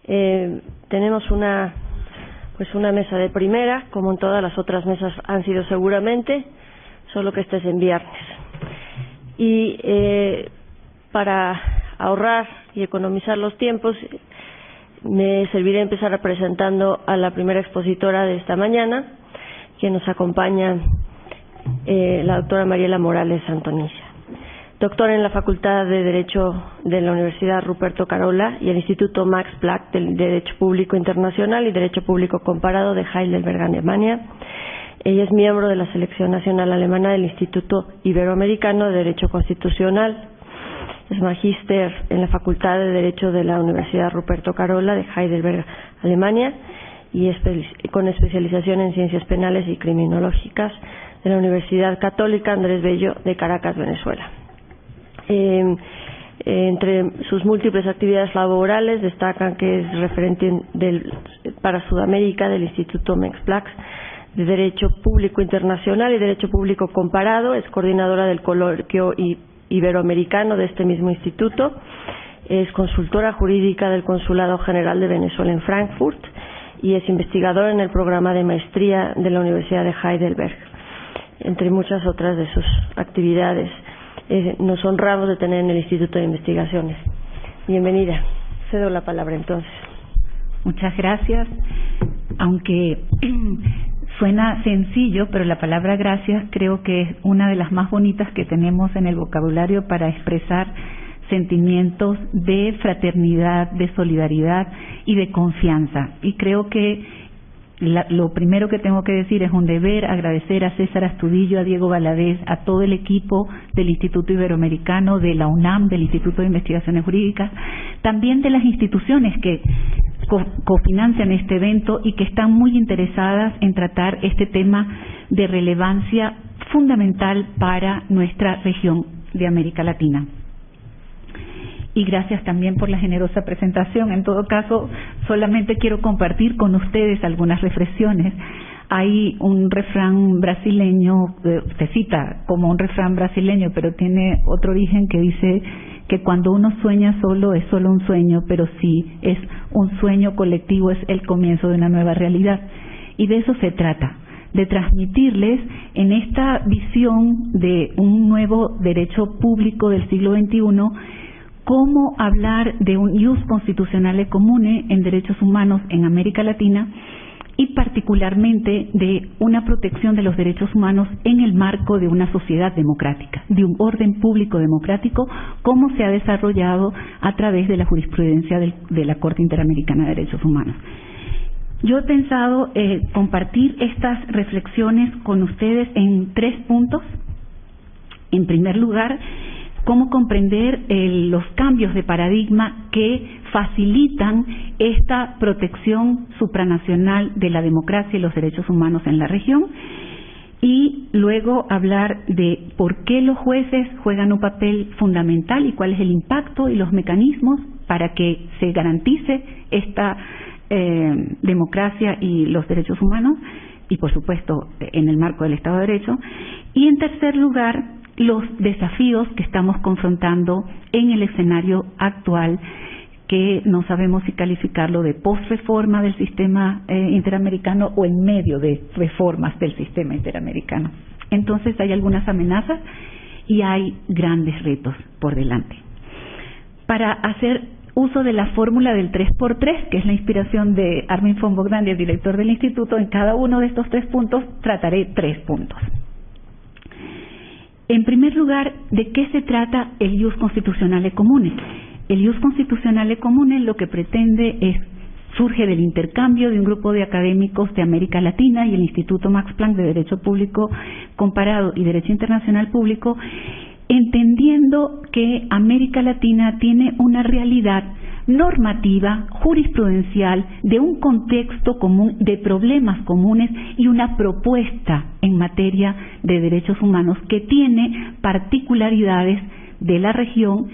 Tenemos una mesa de primera, como en todas las otras mesas han sido seguramente, solo que este es en viernes. Y para ahorrar y economizar los tiempos, me serviré empezar presentando a la primera expositora de esta mañana, que nos acompaña, la doctora Mariela Morales Antonicia, doctora en la Facultad de Derecho de la Universidad Ruperto Carola y el Instituto Max Planck de Derecho Público Internacional y Derecho Público Comparado de Heidelberg, Alemania. Ella es miembro de la Selección Nacional Alemana del Instituto Iberoamericano de Derecho Constitucional. Es magíster en la Facultad de Derecho de la Universidad Ruperto Carola de Heidelberg, Alemania, y con especialización en Ciencias Penales y Criminológicas de la Universidad Católica Andrés Bello de Caracas, Venezuela. Entre sus múltiples actividades laborales destacan que es referente para Sudamérica del Instituto Max Planck de Derecho Público Internacional y Derecho Público Comparado, es coordinadora del coloquio iberoamericano de este mismo instituto, es consultora jurídica del Consulado General de Venezuela en Frankfurt y es investigadora en el programa de maestría de la Universidad de Heidelberg, entre muchas otras de sus actividades. Nos honramos de tener en el Instituto de Investigaciones. Bienvenida. Cedo la palabra entonces. Muchas gracias. Aunque suena sencillo, pero la palabra gracias creo que es una de las más bonitas que tenemos en el vocabulario para expresar sentimientos de fraternidad, de solidaridad y de confianza. Y creo que lo primero que tengo que decir es un deber agradecer a César Astudillo, a Diego Valadez, a todo el equipo del Instituto Iberoamericano, de la UNAM, del Instituto de Investigaciones Jurídicas, también de las instituciones que cofinancian este evento y que están muy interesadas en tratar este tema de relevancia fundamental para nuestra región de América Latina. Y gracias también por la generosa presentación. En todo caso, solamente quiero compartir con ustedes algunas reflexiones. Hay un refrán brasileño, se cita como un refrán brasileño, pero tiene otro origen que dice que cuando uno sueña solo es solo un sueño, pero si es un sueño colectivo es el comienzo de una nueva realidad. Y de eso se trata, de transmitirles en esta visión de un nuevo derecho público del siglo XXI cómo hablar de un ius constitucionale comune en derechos humanos en América Latina y particularmente de una protección de los derechos humanos en el marco de una sociedad democrática, de un orden público democrático, como se ha desarrollado a través de la jurisprudencia de la Corte Interamericana de Derechos Humanos. Yo he pensado compartir estas reflexiones con ustedes en 3 puntos. En primer lugar, cómo comprender los cambios de paradigma que facilitan esta protección supranacional de la democracia y los derechos humanos en la región, y luego hablar de por qué los jueces juegan un papel fundamental y cuál es el impacto y los mecanismos para que se garantice esta democracia y los derechos humanos, y por supuesto en el marco del Estado de Derecho. Y en tercer lugar, los desafíos que estamos confrontando en el escenario actual, que no sabemos si calificarlo de post-reforma del sistema interamericano o en medio de reformas del sistema interamericano. Entonces hay algunas amenazas y hay grandes retos por delante. Para hacer uso de la fórmula del 3x3, que es la inspiración de Armin von Bogdan, el director del instituto, en cada uno de estos 3 puntos trataré 3 puntos. En primer lugar, ¿de qué se trata el ius constitucionale comune? El ius constitucionale comune lo que pretende surge del intercambio de un grupo de académicos de América Latina y el Instituto Max Planck de Derecho Público Comparado y Derecho Internacional Público, entendiendo que América Latina tiene una realidad normativa, jurisprudencial, de un contexto común, de problemas comunes y una propuesta en materia de derechos humanos que tiene particularidades de la región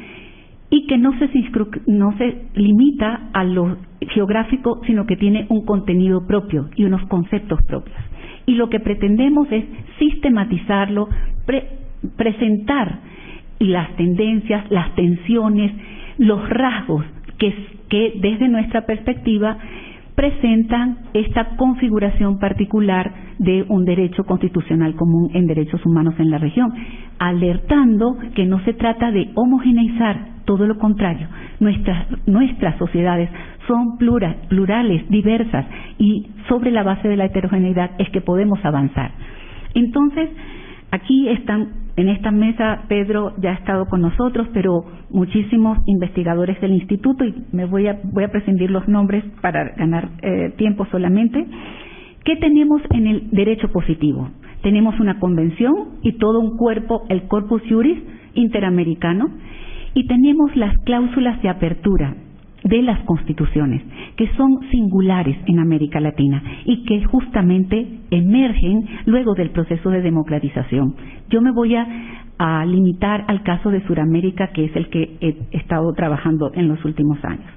y que no se limita a lo geográfico, sino que tiene un contenido propio y unos conceptos propios. Y lo que pretendemos es sistematizarlo, presentar las tendencias, las tensiones, los rasgos que desde nuestra perspectiva presentan esta configuración particular de un derecho constitucional común en derechos humanos en la región, alertando que no se trata de homogeneizar, todo lo contrario. Nuestras sociedades son plurales, diversas, y sobre la base de la heterogeneidad es que podemos avanzar. Entonces, aquí están, en esta mesa, Pedro ya ha estado con nosotros, pero muchísimos investigadores del instituto, y voy a prescindir los nombres para ganar tiempo solamente. ¿Qué tenemos en el derecho positivo? Tenemos una convención y todo un cuerpo, el Corpus Juris interamericano, y tenemos las cláusulas de apertura de las constituciones, que son singulares en América Latina y que justamente emergen luego del proceso de democratización. Yo me voy a limitar al caso de Sudamérica, que es el que he estado trabajando en los últimos años.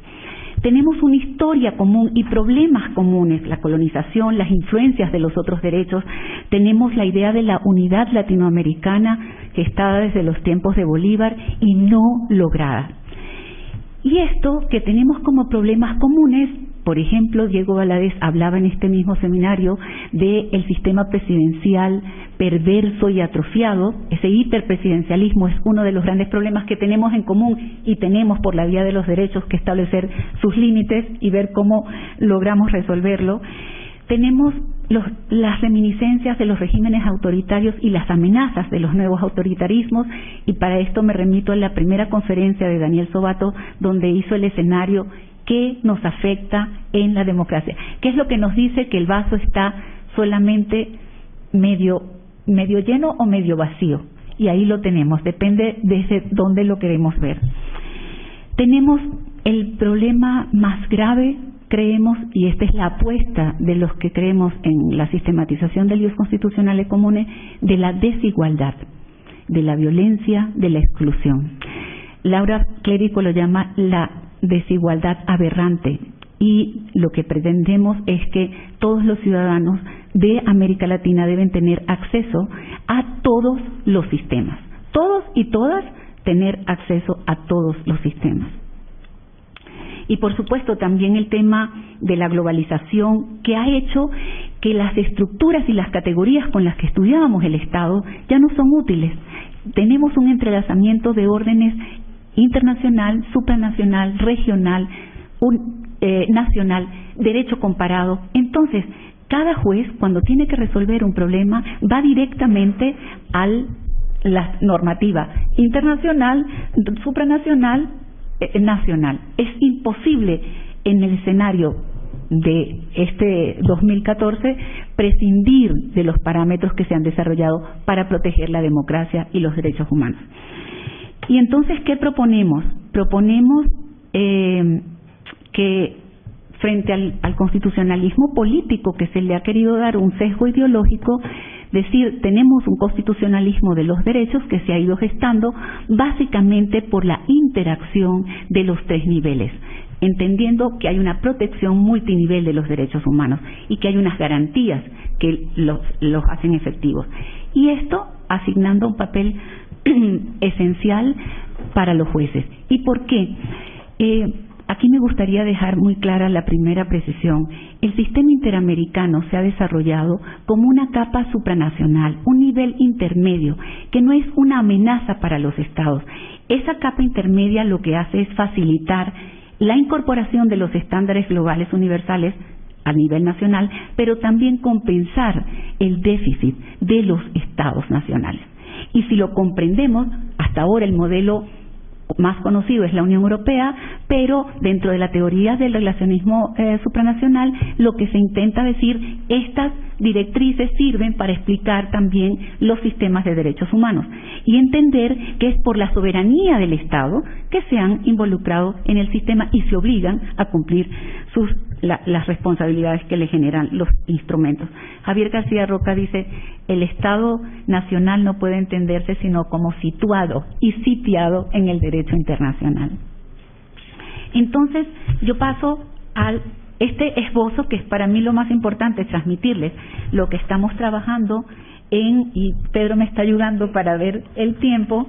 Tenemos una historia común y problemas comunes, la colonización, las influencias de los otros derechos. Tenemos la idea de la unidad latinoamericana, gestada desde los tiempos de Bolívar y no lograda. Y esto que tenemos como problemas comunes, por ejemplo, Diego Valadez hablaba en este mismo seminario del sistema presidencial perverso y atrofiado. Ese hiperpresidencialismo es uno de los grandes problemas que tenemos en común, y tenemos por la vía de los derechos que establecer sus límites y ver cómo logramos resolverlo. Tenemos las reminiscencias de los regímenes autoritarios y las amenazas de los nuevos autoritarismos, y para esto me remito a la primera conferencia de Daniel Sobato, donde hizo el escenario que nos afecta en la democracia. ¿Qué es lo que nos dice que el vaso está solamente medio lleno o medio vacío? Y ahí lo tenemos, depende desde dónde lo queremos ver. Tenemos el problema más grave, creemos, y esta es la apuesta de los que creemos en la sistematización de leyes constitucionales comunes, de la desigualdad, de la violencia, de la exclusión. Laura Clérico lo llama la desigualdad aberrante, y lo que pretendemos es que todos los ciudadanos de América Latina deben tener acceso a todos los sistemas. Todos y todas tener acceso a todos los sistemas. Y por supuesto también el tema de la globalización, que ha hecho que las estructuras y las categorías con las que estudiábamos el Estado ya no son útiles. Tenemos un entrelazamiento de órdenes internacional, supranacional, regional, nacional, derecho comparado. Entonces, cada juez, cuando tiene que resolver un problema, va directamente a la normativa internacional, supranacional, nacional. Es imposible en el escenario de este 2014 prescindir de los parámetros que se han desarrollado para proteger la democracia y los derechos humanos. Y entonces, ¿qué proponemos? Proponemos que frente al constitucionalismo político que se le ha querido dar un sesgo ideológico, decir, tenemos un constitucionalismo de los derechos que se ha ido gestando básicamente por la interacción de los tres niveles, entendiendo que hay una protección multinivel de los derechos humanos y que hay unas garantías que los hacen efectivos. Y esto asignando un papel esencial para los jueces. ¿Y por qué? Aquí me gustaría dejar muy clara la primera precisión. El sistema interamericano se ha desarrollado como una capa supranacional, un nivel intermedio, que no es una amenaza para los estados. Esa capa intermedia lo que hace es facilitar la incorporación de los estándares globales universales a nivel nacional, pero también compensar el déficit de los estados nacionales. Y si lo comprendemos, hasta ahora el modelo más conocido es la Unión Europea, pero dentro de la teoría del relacionismo supranacional, lo que se intenta decir, estas directrices sirven para explicar también los sistemas de derechos humanos y entender que es por la soberanía del Estado que se han involucrado en el sistema y se obligan a cumplir las responsabilidades que le generan los instrumentos. Javier García Roca dice, el Estado nacional no puede entenderse sino como situado y sitiado en el derecho internacional. Entonces, yo paso al este esbozo, que es para mí lo más importante, transmitirles lo que estamos trabajando en, y Pedro me está ayudando para ver el tiempo.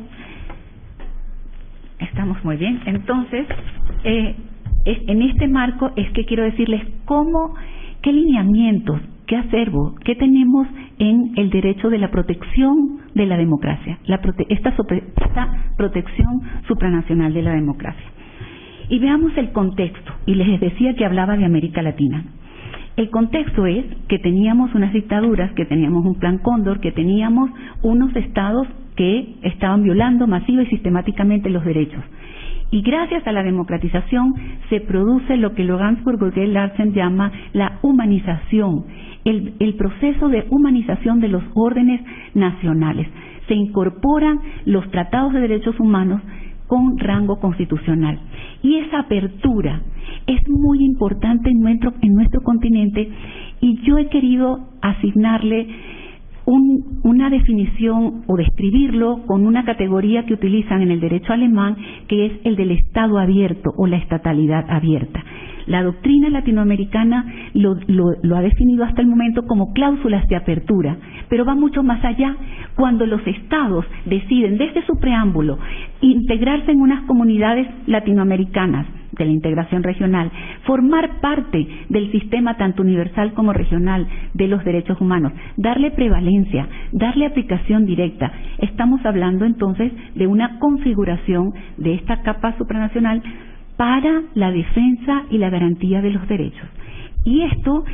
Estamos muy bien. Entonces, en este marco es que quiero decirles qué lineamientos, qué acervo, qué tenemos en el derecho de la protección de la democracia, esta protección supranacional de la democracia. Y veamos el contexto, y les decía que hablaba de América Latina. El contexto es que teníamos unas dictaduras, que teníamos un plan Cóndor, que teníamos unos estados que estaban violando masiva y sistemáticamente los derechos. Y gracias a la democratización se produce lo que Lorenz Burger Larsen llama la humanización, el proceso de humanización de los órdenes nacionales. Se incorporan los tratados de derechos humanos con rango constitucional. Y esa apertura es muy importante en nuestro continente, y yo he querido asignarle una definición o describirlo con una categoría que utilizan en el derecho alemán, que es el del Estado abierto o la estatalidad abierta. La doctrina latinoamericana lo ha definido hasta el momento como cláusulas de apertura, pero va mucho más allá. Cuando los estados deciden desde su preámbulo integrarse en unas comunidades latinoamericanas de la integración regional, formar parte del sistema tanto universal como regional de los derechos humanos, darle prevalencia, darle aplicación directa, estamos hablando entonces de una configuración de esta capa supranacional para la defensa y la garantía de los derechos. Y esto,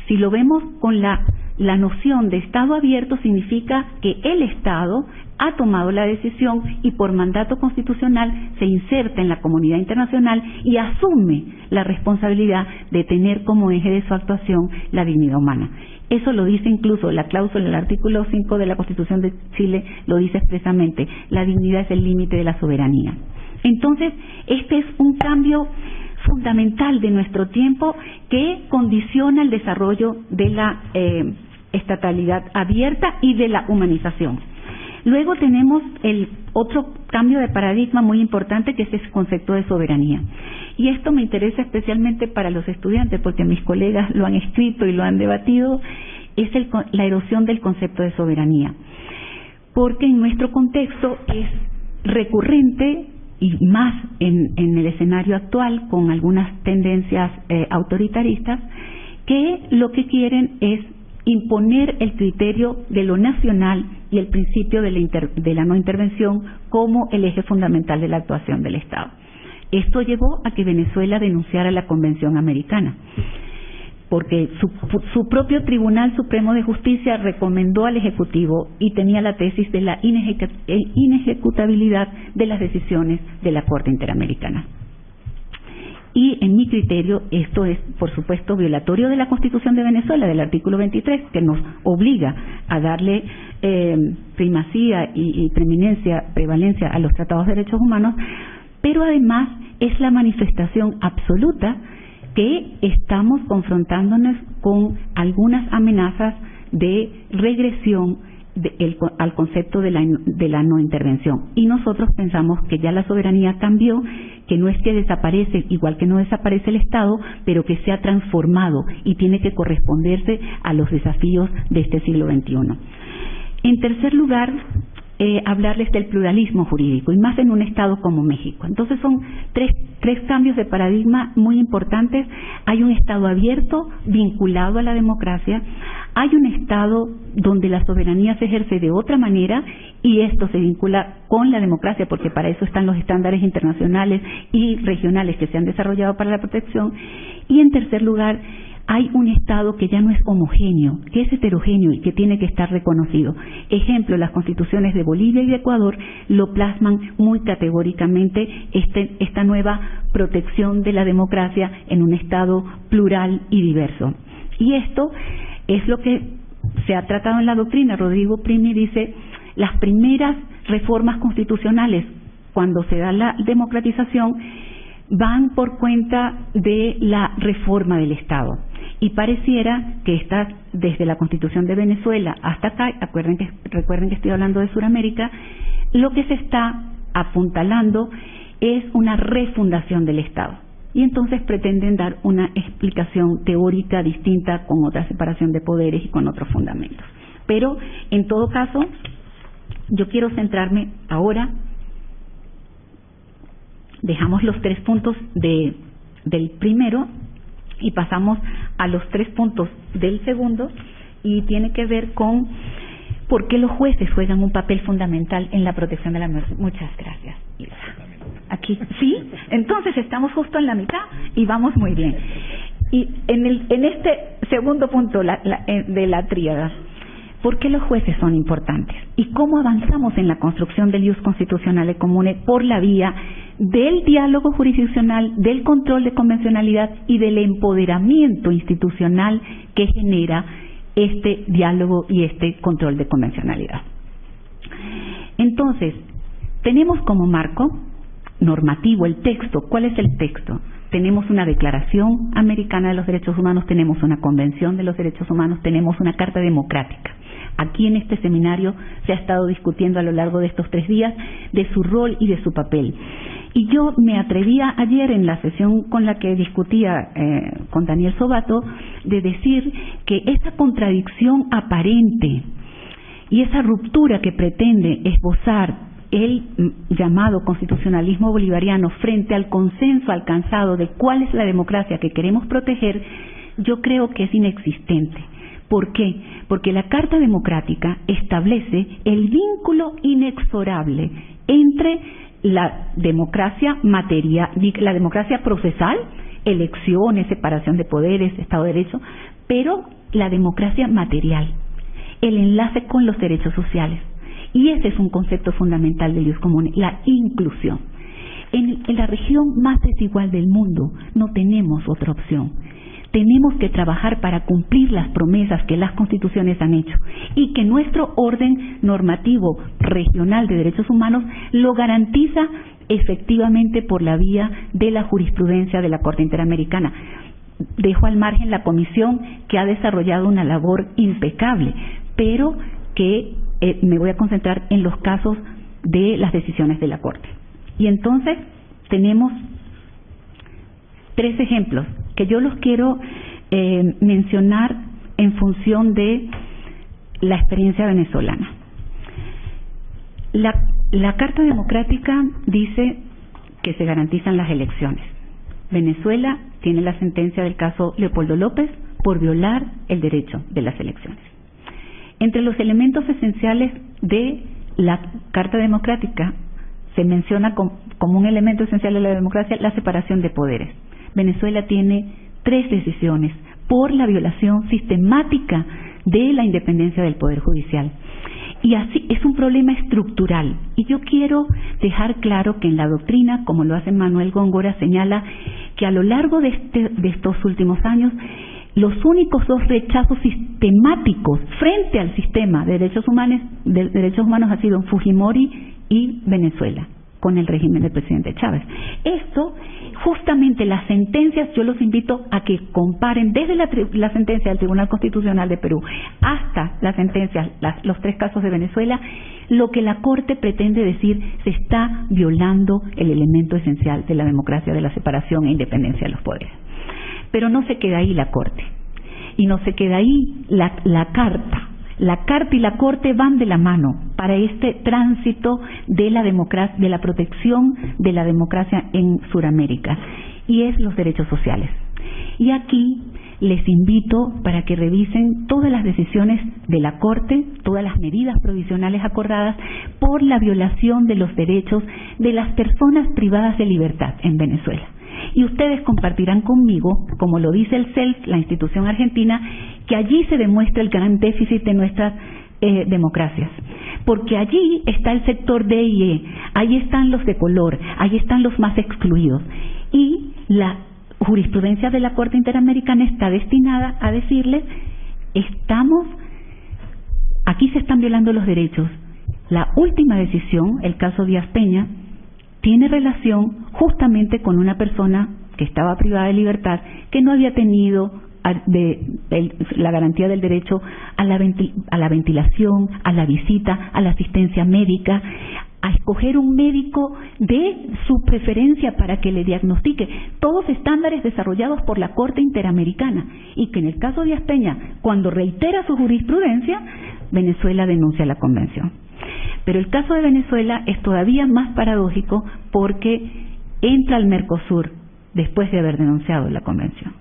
si lo vemos con la noción de Estado abierto, significa que el Estado ha tomado la decisión y por mandato constitucional se inserta en la comunidad internacional y asume la responsabilidad de tener como eje de su actuación la dignidad humana. Eso lo dice incluso la cláusula del artículo 5 de la Constitución de Chile, lo dice expresamente: la dignidad es el límite de la soberanía. Entonces, este es un cambio fundamental de nuestro tiempo que condiciona el desarrollo de la estatalidad abierta y de la humanización. Luego tenemos el otro cambio de paradigma muy importante, que es ese concepto de soberanía. Y esto me interesa especialmente para los estudiantes, porque mis colegas lo han escrito y lo han debatido, es la erosión del concepto de soberanía. Porque en nuestro contexto es recurrente, y más en el escenario actual, con algunas tendencias autoritaristas, que lo que quieren es imponer el criterio de lo nacional y el principio de la no intervención como el eje fundamental de la actuación del Estado. Esto llevó a que Venezuela denunciara la Convención Americana, porque su propio Tribunal Supremo de Justicia recomendó al Ejecutivo y tenía la tesis de la inejecutabilidad de las decisiones de la Corte Interamericana. Y en mi criterio esto es, por supuesto, violatorio de la Constitución de Venezuela, del artículo 23, que nos obliga a darle primacía y prevalencia a los tratados de derechos humanos, pero además es la manifestación absoluta que estamos confrontándonos con algunas amenazas de regresión al concepto de la no intervención. Y nosotros pensamos que ya la soberanía cambió, que no es que desaparece, igual que no desaparece el Estado, pero que se ha transformado y tiene que corresponderse a los desafíos de este siglo XXI. En tercer lugar, hablarles del pluralismo jurídico, y más en un Estado como México. Entonces son tres cambios de paradigma muy importantes. Hay un Estado abierto, vinculado a la democracia. Hay un Estado donde la soberanía se ejerce de otra manera, y esto se vincula con la democracia, porque para eso están los estándares internacionales y regionales que se han desarrollado para la protección. Y en tercer lugar, hay un Estado que ya no es homogéneo, que es heterogéneo y que tiene que estar reconocido. Ejemplo, las constituciones de Bolivia y de Ecuador lo plasman muy categóricamente, esta nueva protección de la democracia en un Estado plural y diverso. Y esto es lo que se ha tratado en la doctrina. Rodrigo Primi dice: las primeras reformas constitucionales, cuando se da la democratización, van por cuenta de la reforma del Estado. Y pareciera que está desde la Constitución de Venezuela hasta acá, recuerden que estoy hablando de Sudamérica, lo que se está apuntalando es una refundación del Estado. Y entonces pretenden dar una explicación teórica distinta, con otra separación de poderes y con otros fundamentos. Pero, en todo caso, yo quiero centrarme ahora. Dejamos los 3 puntos de del primero y pasamos a los 3 puntos del segundo, y tiene que ver con por qué los jueces juegan un papel fundamental en la protección de la menor. Muchas gracias, Ilsa. Aquí, ¿sí? Entonces estamos justo en la mitad y vamos muy bien. Y en este segundo punto de la tríada, ¿por qué los jueces son importantes? ¿Y cómo avanzamos en la construcción del ius constitucionale comune por la vía del diálogo jurisdiccional, del control de convencionalidad y del empoderamiento institucional que genera este diálogo y este control de convencionalidad? Entonces, tenemos como marco normativo el texto. ¿Cuál es el texto? Tenemos una Declaración Americana de los Derechos Humanos, tenemos una Convención de los Derechos Humanos, tenemos una Carta Democrática. Aquí en este seminario se ha estado discutiendo a lo largo de estos 3 días de su rol y de su papel. Y yo me atrevía ayer en la sesión con la que discutía con Daniel Sobato de decir que esa contradicción aparente y esa ruptura que pretende esbozar el llamado constitucionalismo bolivariano frente al consenso alcanzado de cuál es la democracia que queremos proteger, yo creo que es inexistente. ¿Por qué? Porque la Carta Democrática establece el vínculo inexorable entre la democracia la democracia procesal, elecciones, separación de poderes, Estado de Derecho, pero la democracia material, el enlace con los derechos sociales. Y ese es un concepto fundamental del ius comune, la inclusión. En la región más desigual del mundo no tenemos otra opción. Tenemos que trabajar para cumplir las promesas que las constituciones han hecho y que nuestro orden normativo regional de derechos humanos lo garantiza efectivamente por la vía de la jurisprudencia de la Corte Interamericana. Dejo al margen la comisión, que ha desarrollado una labor impecable, pero que me voy a concentrar en los casos de las decisiones de la Corte. Y entonces tenemos 3 ejemplos que yo los quiero mencionar en función de la experiencia venezolana. La Carta Democrática dice que se garantizan las elecciones. Venezuela tiene la sentencia del caso Leopoldo López por violar el derecho de las elecciones. Entre los elementos esenciales de la Carta Democrática se menciona como un elemento esencial de la democracia la separación de poderes. Venezuela tiene 3 decisiones por la violación sistemática de la independencia del Poder Judicial. Y así es un problema estructural. Y yo quiero dejar claro que en la doctrina, como lo hace Manuel Góngora, señala que a lo largo de estos últimos años, los únicos 2 rechazos sistemáticos frente al sistema de derechos humanos ha sido Fujimori y Venezuela, con el régimen del presidente Chávez. Esto, justamente las sentencias, yo los invito a que comparen desde la sentencia del Tribunal Constitucional de Perú hasta las sentencias, los 3 casos de Venezuela, lo que la Corte pretende decir: se está violando el elemento esencial de la democracia, de la separación e independencia de los poderes. Pero no se queda ahí la Corte, y no se queda ahí la Carta. La Carta y la Corte van de la mano para este tránsito de la democracia, de la protección de la democracia en Sudamérica, y es los derechos sociales. Y aquí les invito para que revisen todas las decisiones de la Corte, todas las medidas provisionales acordadas por la violación de los derechos de las personas privadas de libertad en Venezuela. Y ustedes compartirán conmigo, como lo dice el CELF, la institución argentina, que allí se demuestra el gran déficit de nuestras democracias. Porque allí está el sector D y E, ahí están los de color, ahí están los más excluidos. Y la jurisprudencia de la Corte Interamericana está destinada a decirles: aquí se están violando los derechos. La última decisión, el caso Díaz Peña, tiene relación justamente con una persona que estaba privada de libertad, que no había tenido la garantía del derecho a la ventilación, a la visita, a la asistencia médica, a escoger un médico de su preferencia para que le diagnostique, todos estándares desarrollados por la Corte Interamericana, y que en el caso de Díaz Peña, cuando reitera su jurisprudencia, Venezuela denuncia la Convención. Pero el caso de Venezuela es todavía más paradójico porque entra al Mercosur después de haber denunciado la Convención.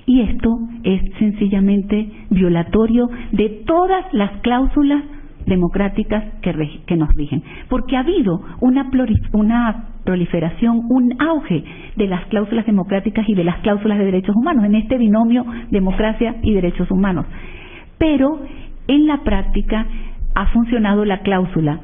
Y esto es sencillamente violatorio de todas las cláusulas democráticas que nos rigen, porque ha habido una proliferación, un auge de las cláusulas democráticas y de las cláusulas de derechos humanos en este binomio democracia y derechos humanos. Pero en la práctica ha funcionado la cláusula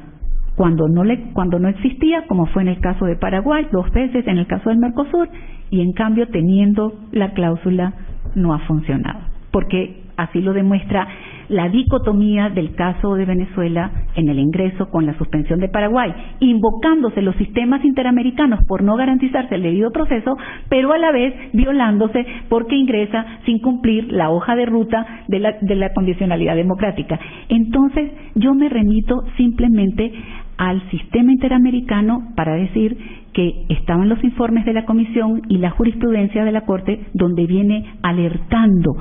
cuando no existía, como fue en el caso de Paraguay, 2 veces en el caso del Mercosur, y en cambio teniendo la cláusula no ha funcionado, porque así lo demuestra la dicotomía del caso de Venezuela en el ingreso con la suspensión de Paraguay, invocándose los sistemas interamericanos por no garantizarse el debido proceso, pero a la vez violándose porque ingresa sin cumplir la hoja de ruta de la condicionalidad democrática. Entonces yo me remito simplemente al sistema interamericano para decir que estaban los informes de la Comisión y la jurisprudencia de la Corte donde viene alertando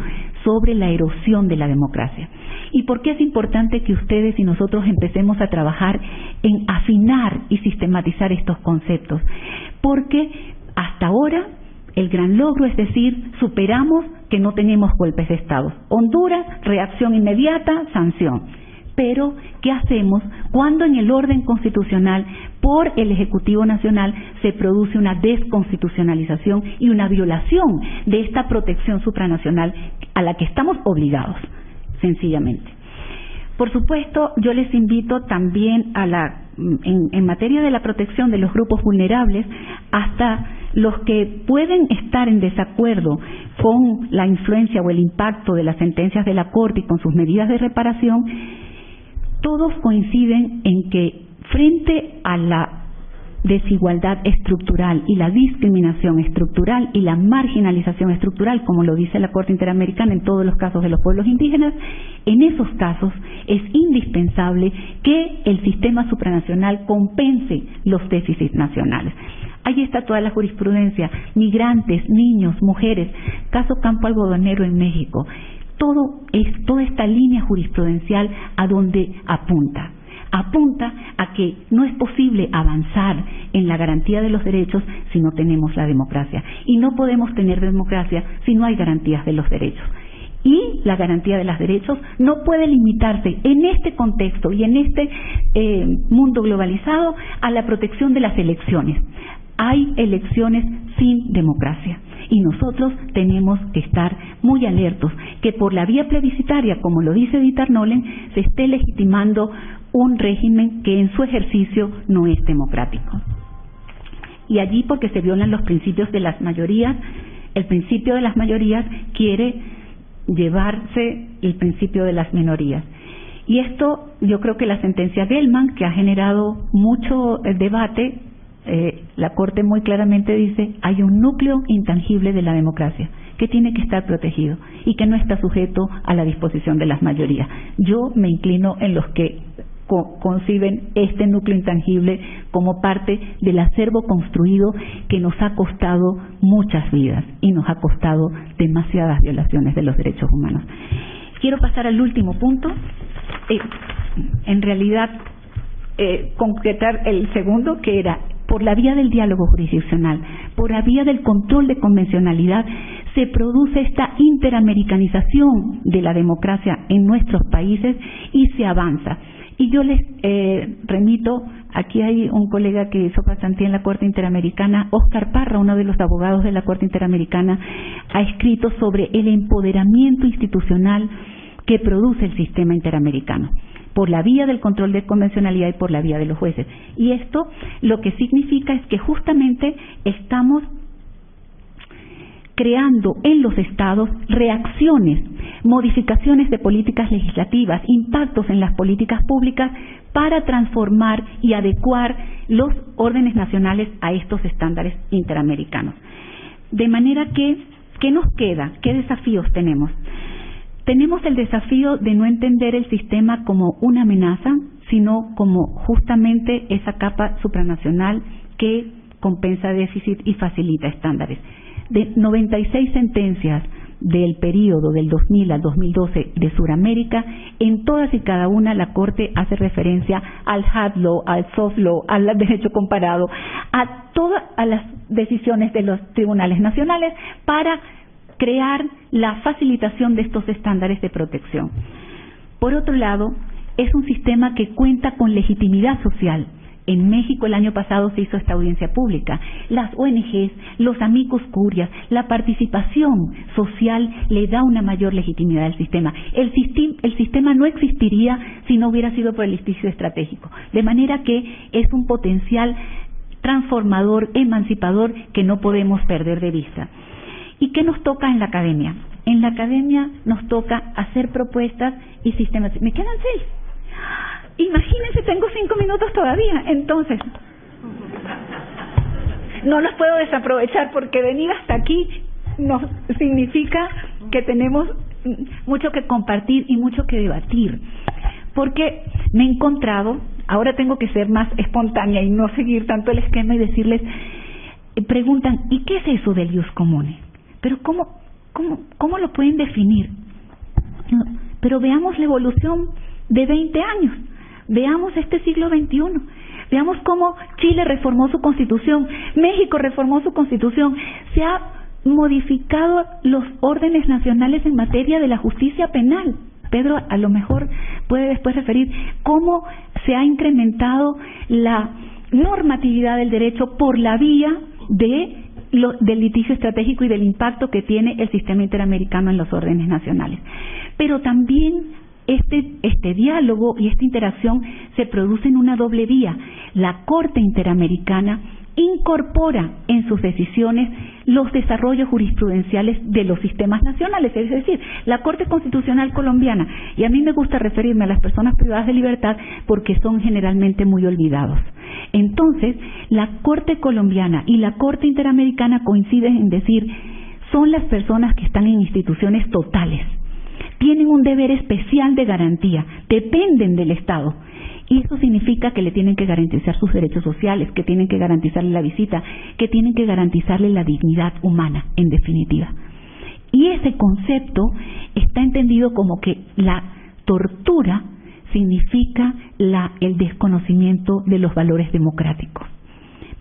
sobre la erosión de la democracia. ¿Y por qué es importante que ustedes y nosotros empecemos a trabajar en afinar y sistematizar estos conceptos? Porque hasta ahora el gran logro es decir, superamos que no tenemos golpes de Estado. Honduras, reacción inmediata, sanción. Pero, ¿qué hacemos cuando en el orden constitucional por el Ejecutivo Nacional se produce una desconstitucionalización y una violación de esta protección supranacional a la que estamos obligados, sencillamente? Por supuesto, yo les invito también en materia de la protección de los grupos vulnerables, hasta los que pueden estar en desacuerdo con la influencia o el impacto de las sentencias de la Corte y con sus medidas de reparación, todos coinciden en que frente a la desigualdad estructural y la discriminación estructural y la marginalización estructural, como lo dice la Corte Interamericana en todos los casos de los pueblos indígenas, en esos casos es indispensable que el sistema supranacional compense los déficits nacionales. Ahí está toda la jurisprudencia, migrantes, niños, mujeres, caso Campo Algodonero en México. Toda esta línea jurisprudencial a donde apunta a que no es posible avanzar en la garantía de los derechos si no tenemos la democracia, y no podemos tener democracia si no hay garantías de los derechos. Y la garantía de los derechos no puede limitarse en este contexto y en este mundo globalizado a la protección de las elecciones. Hay elecciones sin democracia y nosotros tenemos que estar muy alertos que por la vía plebiscitaria, como lo dice Dieter Nolen, se esté legitimando un régimen que en su ejercicio no es democrático. Y allí, porque se violan los principios de las mayorías, el principio de las mayorías quiere llevarse el principio de las minorías. Y esto, yo creo que la sentencia Gelman, que ha generado mucho debate, la Corte muy claramente dice, hay un núcleo intangible de la democracia que tiene que estar protegido y que no está sujeto a la disposición de las mayorías. Yo me inclino en los que conciben este núcleo intangible como parte del acervo construido que nos ha costado muchas vidas y nos ha costado demasiadas violaciones de los derechos humanos. Quiero pasar al último punto, en realidad concretar el segundo, que era por la vía del diálogo jurisdiccional, por la vía del control de convencionalidad, se produce esta interamericanización de la democracia en nuestros países y se avanza. Y yo les remito, aquí hay un colega que hizo pasantía en la Corte Interamericana, Óscar Parra, uno de los abogados de la Corte Interamericana, ha escrito sobre el empoderamiento institucional que produce el sistema interamericano, por la vía del control de convencionalidad y por la vía de los jueces. Y esto lo que significa es que justamente estamos creando en los estados reacciones, modificaciones de políticas legislativas, impactos en las políticas públicas para transformar y adecuar los órdenes nacionales a estos estándares interamericanos. De manera que, ¿qué nos queda? ¿Qué desafíos tenemos? Tenemos el desafío de no entender el sistema como una amenaza, sino como justamente esa capa supranacional que compensa déficit y facilita estándares. De 96 sentencias del periodo del 2000 al 2012 de Sudamérica, en todas y cada una la Corte hace referencia al hard law, al soft law, al derecho comparado, a todas las decisiones de los tribunales nacionales para crear la facilitación de estos estándares de protección. Por otro lado, es un sistema que cuenta con legitimidad social. En México el año pasado se hizo esta audiencia pública. Las ONGs, los amicus curiae, la participación social le da una mayor legitimidad al sistema. El sistema no existiría si no hubiera sido por el litigio estratégico. De manera que es un potencial transformador, emancipador, que no podemos perder de vista. ¿Y qué nos toca en la academia? En la academia nos toca hacer propuestas y sistemas. ¿Me quedan 6? Imagínense, tengo 5 minutos todavía, entonces no los puedo desaprovechar porque venir hasta aquí nos significa que tenemos mucho que compartir y mucho que debatir. Porque me he encontrado, ahora tengo que ser más espontánea y no seguir tanto el esquema y decirles, preguntan, ¿y qué es eso del ius comune? Pero ¿cómo lo pueden definir? Pero veamos la evolución de 20 años. Veamos este siglo XXI, veamos cómo Chile reformó su constitución, México reformó su constitución, se ha modificado los órdenes nacionales en materia de la justicia penal. Pedro a lo mejor puede después referir cómo se ha incrementado la normatividad del derecho por la vía del litigio estratégico y del impacto que tiene el sistema interamericano en los órdenes nacionales. Pero también este diálogo y esta interacción se produce en una doble vía. La Corte Interamericana incorpora en sus decisiones los desarrollos jurisprudenciales de los sistemas nacionales, es decir, la Corte Constitucional Colombiana, y a mí me gusta referirme a las personas privadas de libertad porque son generalmente muy olvidados. Entonces, la Corte Colombiana y la Corte Interamericana coinciden en decir, son las personas que están en instituciones totales, tienen un deber especial de garantía, dependen del Estado. Y eso significa que le tienen que garantizar sus derechos sociales, que tienen que garantizarle la visita, que tienen que garantizarle la dignidad humana, en definitiva. Y ese concepto está entendido como que la tortura significa el desconocimiento de los valores democráticos.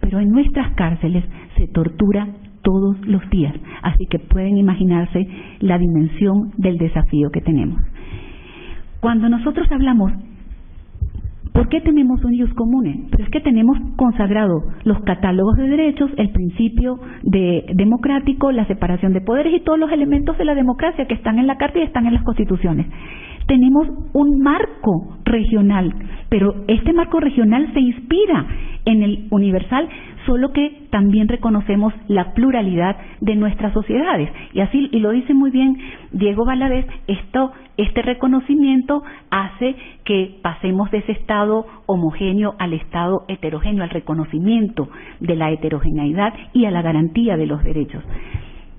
Pero en nuestras cárceles se tortura todos los días, así que pueden imaginarse la dimensión del desafío que tenemos. Cuando nosotros hablamos, ¿por qué tenemos un ius comune? Pero es que tenemos consagrado los catálogos de derechos, el principio democrático, la separación de poderes y todos los elementos de la democracia que están en la Carta y están en las constituciones. Tenemos un marco regional, pero este marco regional se inspira en el universal, solo que también reconocemos la pluralidad de nuestras sociedades. Y lo dice muy bien Diego Valadez, este reconocimiento hace que pasemos de ese estado homogéneo al estado heterogéneo, al reconocimiento de la heterogeneidad y a la garantía de los derechos.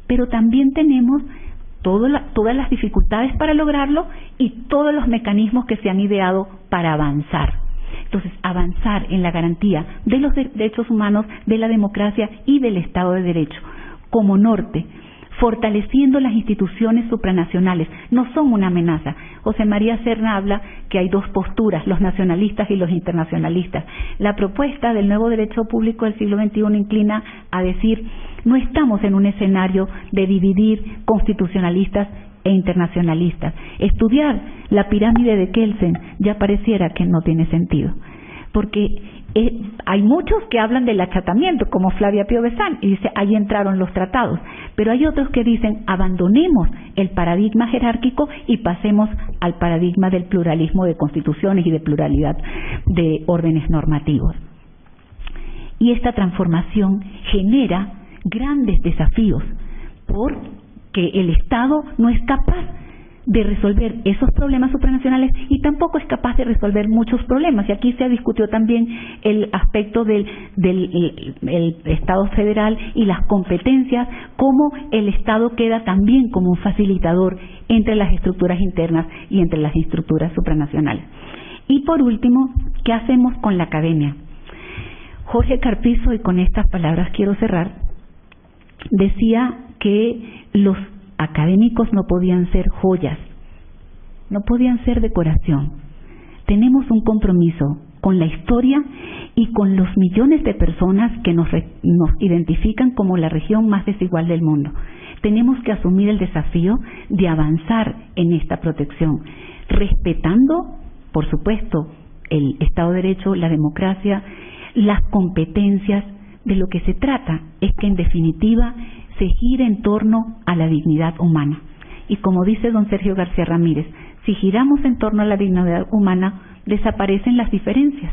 Pero también tenemos todas las dificultades para lograrlo y todos los mecanismos que se han ideado para avanzar. Entonces, avanzar en la garantía de los derechos humanos, de la democracia y del Estado de Derecho, como norte, fortaleciendo las instituciones supranacionales, no son una amenaza. José María Serna habla que hay dos posturas, los nacionalistas y los internacionalistas. La propuesta del nuevo derecho público del siglo XXI inclina a decir, no estamos en un escenario de dividir constitucionalistas e internacionalistas. Estudiar la pirámide de Kelsen ya pareciera que no tiene sentido, porque hay muchos que hablan del achatamiento, como Flavia Pio Besán, y dice, ahí entraron los tratados, pero hay otros que dicen, abandonemos el paradigma jerárquico y pasemos al paradigma del pluralismo de constituciones y de pluralidad de órdenes normativos. Y esta transformación genera grandes desafíos, porque el Estado no es capaz de resolver esos problemas supranacionales y tampoco es capaz de resolver muchos problemas. Y aquí se discutió también el aspecto del Estado federal y las competencias, cómo el Estado queda también como un facilitador entre las estructuras internas y entre las estructuras supranacionales. Y por último, ¿qué hacemos con la academia? Jorge Carpizo, y con estas palabras quiero cerrar, decía que los académicos no podían ser joyas, no podían ser decoración. Tenemos un compromiso con la historia y con los millones de personas que nos identifican como la región más desigual del mundo. Tenemos que asumir el desafío de avanzar en esta protección, respetando, por supuesto, el Estado de Derecho, la democracia, las competencias. De lo que se trata es que, en definitiva, se gire en torno a la dignidad humana. Y como dice don Sergio García Ramírez, si giramos en torno a la dignidad humana, desaparecen las diferencias,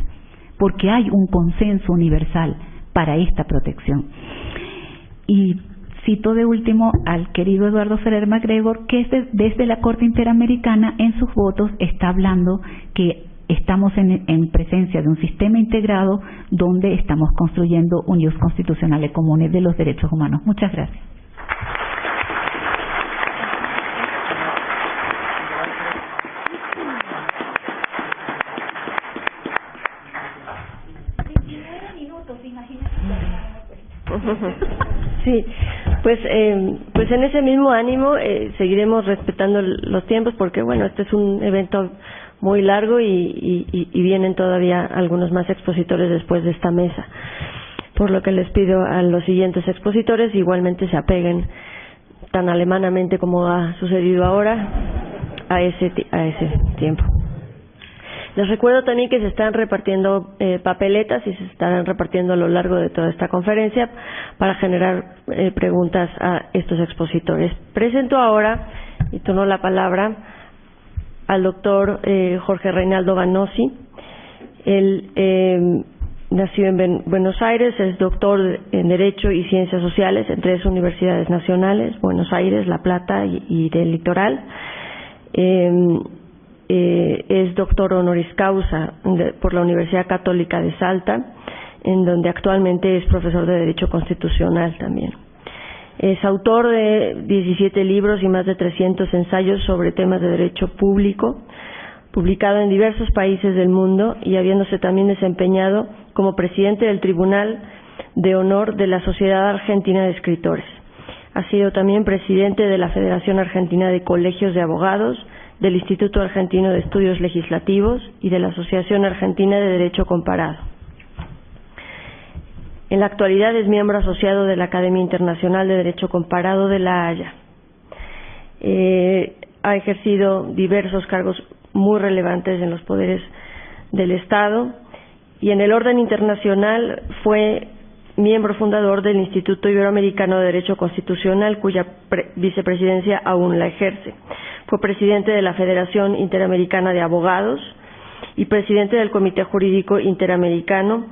porque hay un consenso universal para esta protección. Y cito de último al querido Eduardo Ferrer MacGregor, que desde la Corte Interamericana en sus votos está hablando que estamos en presencia de un sistema integrado donde estamos construyendo unidos constitucionales comunes de los derechos humanos. Muchas gracias. Sí, pues en ese mismo ánimo seguiremos respetando los tiempos, porque bueno, este es un evento muy largo y vienen todavía algunos más expositores después de esta mesa, por lo que les pido a los siguientes expositores igualmente se apeguen tan alemanamente como ha sucedido ahora a ese tiempo. Les recuerdo también que se están repartiendo papeletas y se estarán repartiendo a lo largo de toda esta conferencia para generar preguntas a estos expositores. Presento ahora y tomo la palabra al doctor Jorge Reinaldo Vannozzi. Él nació en Buenos Aires, es doctor en Derecho y Ciencias Sociales en 3 universidades nacionales, Buenos Aires, La Plata y del Litoral. Es doctor honoris causa por la Universidad Católica de Salta, en donde actualmente es profesor de Derecho Constitucional también. Es autor de 17 libros y más de 300 ensayos sobre temas de derecho público, publicado en diversos países del mundo y habiéndose también desempeñado como presidente del Tribunal de Honor de la Sociedad Argentina de Escritores. Ha sido también presidente de la Federación Argentina de Colegios de Abogados, del Instituto Argentino de Estudios Legislativos y de la Asociación Argentina de Derecho Comparado. En la actualidad es miembro asociado de la Academia Internacional de Derecho Comparado de La Haya. Ha ejercido diversos cargos muy relevantes en los poderes del Estado y en el orden internacional fue miembro fundador del Instituto Iberoamericano de Derecho Constitucional, cuya vicepresidencia aún la ejerce. Fue presidente de la Federación Interamericana de Abogados y presidente del Comité Jurídico Interamericano,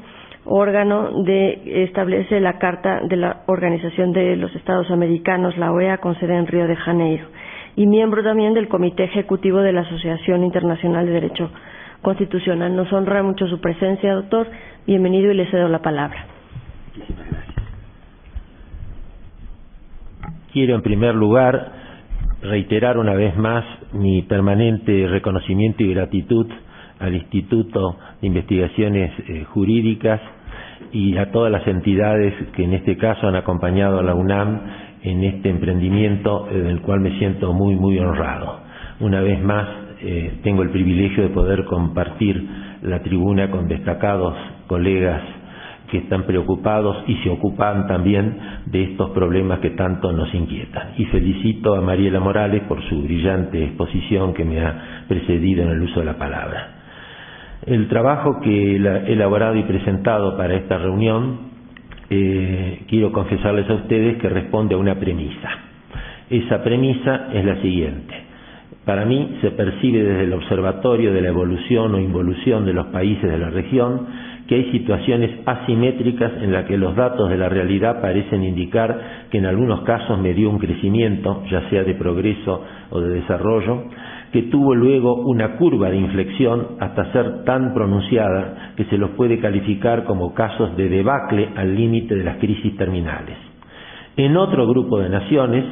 órgano que establece la Carta de la Organización de los Estados Americanos, la OEA, con sede en Río de Janeiro, y miembro también del Comité Ejecutivo de la Asociación Internacional de Derecho Constitucional. Nos honra mucho su presencia, doctor. Bienvenido y le cedo la palabra. Muchísimas gracias. Quiero, en primer lugar, reiterar una vez más mi permanente reconocimiento y gratitud al Instituto de Investigaciones Jurídicas y a todas las entidades que en este caso han acompañado a la UNAM en este emprendimiento del cual me siento muy, muy honrado. Una vez más, tengo el privilegio de poder compartir la tribuna con destacados colegas que están preocupados y se ocupan también de estos problemas que tanto nos inquietan. Y felicito a Mariela Morales por su brillante exposición que me ha precedido en el uso de la palabra. El trabajo que he elaborado y presentado para esta reunión, quiero confesarles a ustedes que responde a una premisa. Esa premisa es la siguiente. Para mí se percibe desde el observatorio de la evolución o involución de los países de la región que hay situaciones asimétricas en las que los datos de la realidad parecen indicar que en algunos casos medió un crecimiento, ya sea de progreso o de desarrollo, que tuvo luego una curva de inflexión hasta ser tan pronunciada que se los puede calificar como casos de debacle al límite de las crisis terminales. En otro grupo de naciones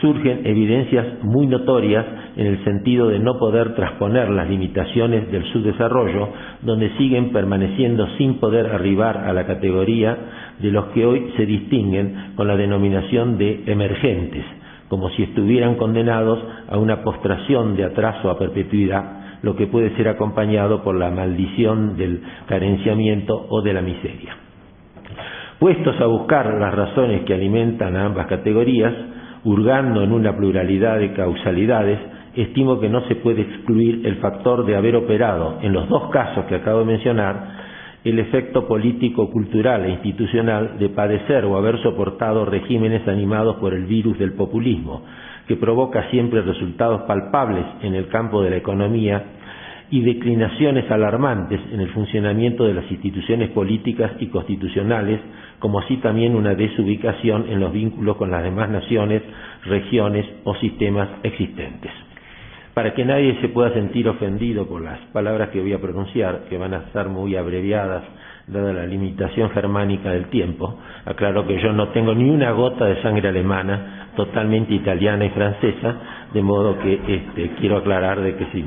surgen evidencias muy notorias en el sentido de no poder transponer las limitaciones del subdesarrollo, donde siguen permaneciendo sin poder arribar a la categoría de los que hoy se distinguen con la denominación de emergentes, como si estuvieran condenados a una postración de atraso a perpetuidad, lo que puede ser acompañado por la maldición del carenciamiento o de la miseria. Puestos a buscar las razones que alimentan a ambas categorías, hurgando en una pluralidad de causalidades, estimo que no se puede excluir el factor de haber operado, en los dos casos que acabo de mencionar, el efecto político, cultural e institucional de padecer o haber soportado regímenes animados por el virus del populismo, que provoca siempre resultados palpables en el campo de la economía y declinaciones alarmantes en el funcionamiento de las instituciones políticas y constitucionales, como así también una desubicación en los vínculos con las demás naciones, regiones o sistemas existentes. Para que nadie se pueda sentir ofendido por las palabras que voy a pronunciar, que van a estar muy abreviadas, dada la limitación germánica del tiempo, aclaro que yo no tengo ni una gota de sangre alemana, totalmente italiana y francesa, de modo que quiero aclarar de que si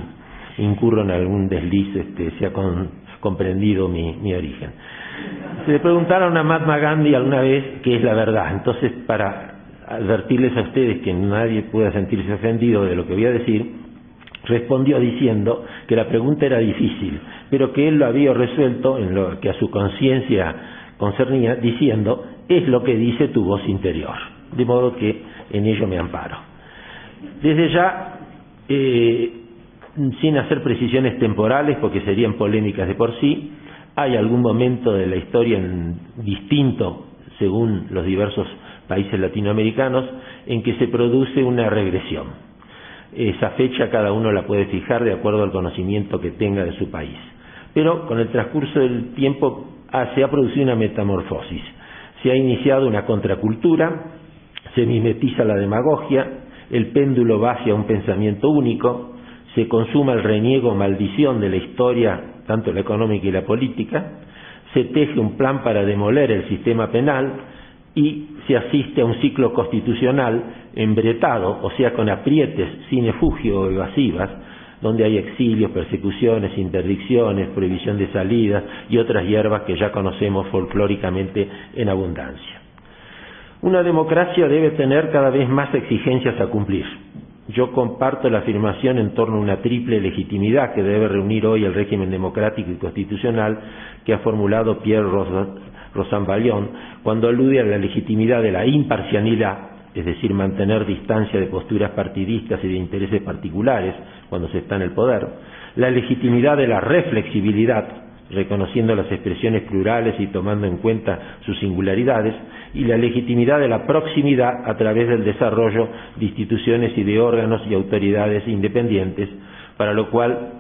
incurro en algún desliz, se ha comprendido mi origen. Se le preguntaron a Mahatma Gandhi alguna vez qué es la verdad. Entonces, para advertirles a ustedes que nadie pueda sentirse ofendido de lo que voy a decir, respondió diciendo que la pregunta era difícil, pero que él lo había resuelto en lo que a su conciencia concernía, diciendo: es lo que dice tu voz interior. De modo que en ello me amparo. Desde ya, sin hacer precisiones temporales, porque serían polémicas de por sí, hay algún momento de la historia distinto según los diversos países latinoamericanos en que se produce una regresión. Esa fecha cada uno la puede fijar de acuerdo al conocimiento que tenga de su país. Pero con el transcurso del tiempo se ha producido una metamorfosis. Se ha iniciado una contracultura, se mimetiza la demagogia, el péndulo va hacia un pensamiento único, se consuma el reniego o maldición de la historia, tanto la económica y la política, se teje un plan para demoler el sistema penal y se asiste a un ciclo constitucional embretado, o sea, con aprietes sin efugio o evasivas, donde hay exilios, persecuciones, interdicciones, prohibición de salidas y otras hierbas que ya conocemos folclóricamente en abundancia. Una democracia debe tener cada vez más exigencias a cumplir. Yo comparto la afirmación en torno a una triple legitimidad que debe reunir hoy el régimen democrático y constitucional que ha formulado Pierre Rosanvallon cuando alude a la legitimidad de la imparcialidad, es decir, mantener distancia de posturas partidistas y de intereses particulares cuando se está en el poder, la legitimidad de la reflexibilidad, reconociendo las expresiones plurales y tomando en cuenta sus singularidades, y la legitimidad de la proximidad a través del desarrollo de instituciones y de órganos y autoridades independientes, para lo cual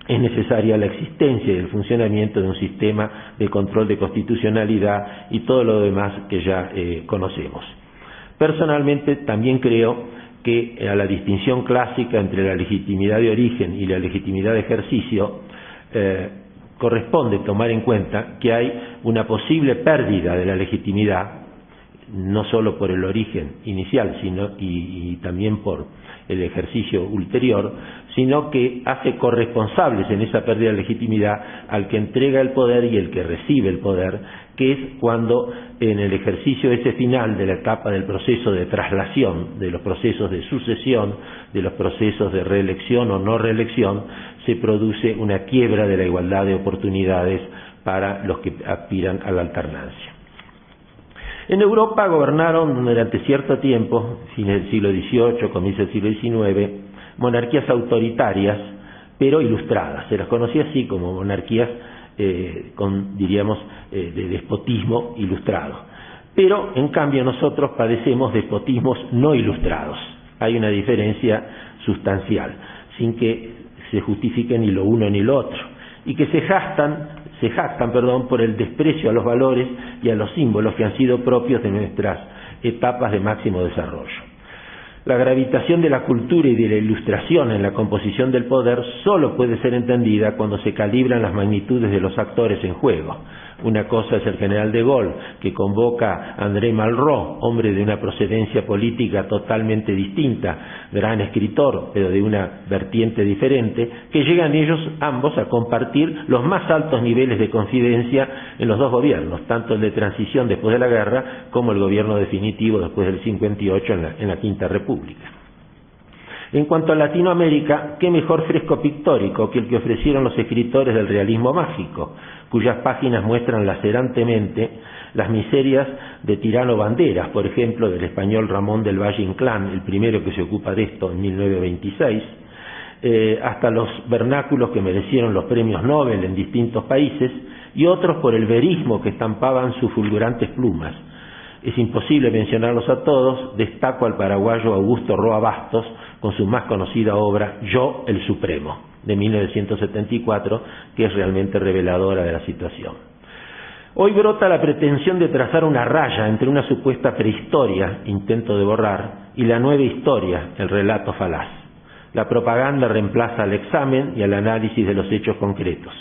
es necesaria la existencia y el funcionamiento de un sistema de control de constitucionalidad y todo lo demás que ya conocemos. Personalmente también creo que a la distinción clásica entre la legitimidad de origen y la legitimidad de ejercicio corresponde tomar en cuenta que hay una posible pérdida de la legitimidad, no solo por el origen inicial, sino y también por el ejercicio ulterior, sino que hace corresponsables en esa pérdida de legitimidad al que entrega el poder y el que recibe el poder, que es cuando en el ejercicio ese final de la etapa del proceso de traslación, de los procesos de sucesión, de los procesos de reelección o no reelección, se produce una quiebra de la igualdad de oportunidades para los que aspiran a la alternancia. En Europa gobernaron durante cierto tiempo, fines del siglo XVIII, comienzo del siglo XIX, monarquías autoritarias, pero ilustradas. Se las conocía así como monarquías diríamos, de despotismo ilustrado. Pero, en cambio, nosotros padecemos despotismos no ilustrados. Hay una diferencia sustancial, sin que se justifique ni lo uno ni lo otro, y que se jactan por el desprecio a los valores y a los símbolos que han sido propios de nuestras etapas de máximo desarrollo. La gravitación de la cultura y de la ilustración en la composición del poder solo puede ser entendida cuando se calibran las magnitudes de los actores en juego, Una cosa es el general de Gaulle, que convoca a André Malraux, hombre de una procedencia política totalmente distinta, gran escritor, pero de una vertiente diferente, que llegan ellos ambos a compartir los más altos niveles de confidencia en los dos gobiernos, tanto el de transición después de la guerra como el gobierno definitivo después del 58 en la Quinta República. En cuanto a Latinoamérica, qué mejor fresco pictórico que el que ofrecieron los escritores del realismo mágico, cuyas páginas muestran lacerantemente las miserias de Tirano Banderas, por ejemplo, del español Ramón del Valle Inclán, el primero que se ocupa de esto en 1926, hasta los vernáculos que merecieron los premios Nobel en distintos países, y otros por el verismo que estampaban sus fulgurantes plumas. Es imposible mencionarlos a todos, destaco al paraguayo Augusto Roa Bastos, con su más conocida obra, Yo, el Supremo, de 1974, que es realmente reveladora de la situación. Hoy brota la pretensión de trazar una raya entre una supuesta prehistoria, intento de borrar, y la nueva historia, el relato falaz. La propaganda reemplaza al examen y al análisis de los hechos concretos.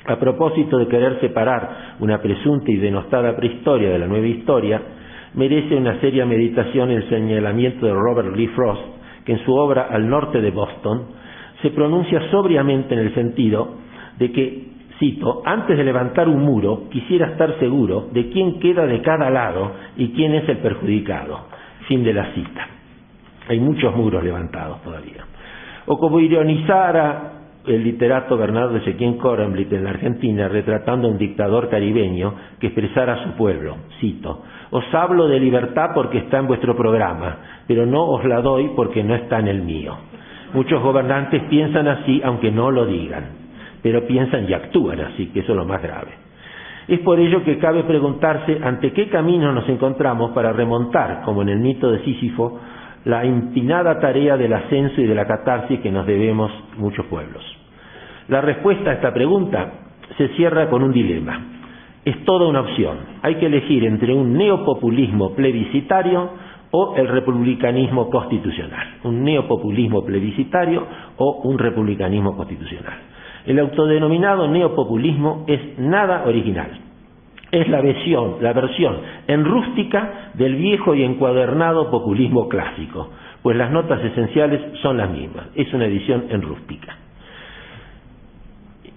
A propósito de querer separar una presunta y denostada prehistoria de la nueva historia, merece una seria meditación el señalamiento de Robert Lee Frost, que en su obra Al norte de Boston se pronuncia sobriamente en el sentido de que, cito, antes de levantar un muro quisiera estar seguro de quién queda de cada lado y quién es el perjudicado. Fin de la cita. Hay muchos muros levantados todavía. O como ironizara el literato Bernardo Ezequiel Korenblit en la Argentina, retratando a un dictador caribeño que expresara a su pueblo, cito, os hablo de libertad porque está en vuestro programa, pero no os la doy porque no está en el mío. Muchos gobernantes piensan así aunque no lo digan, pero piensan y actúan así, que eso es lo más grave. Es por ello que cabe preguntarse ante qué camino nos encontramos para remontar, como en el mito de Sísifo, la empinada tarea del ascenso y de la catarsis que nos debemos muchos pueblos. La respuesta a esta pregunta se cierra con un dilema. Es toda una opción. Hay que elegir entre un neopopulismo plebiscitario o el republicanismo constitucional. Un neopopulismo plebiscitario o un republicanismo constitucional. El autodenominado neopopulismo es nada original. Es la versión en rústica del viejo y encuadernado populismo clásico, pues las notas esenciales son las mismas. Es una edición en rústica.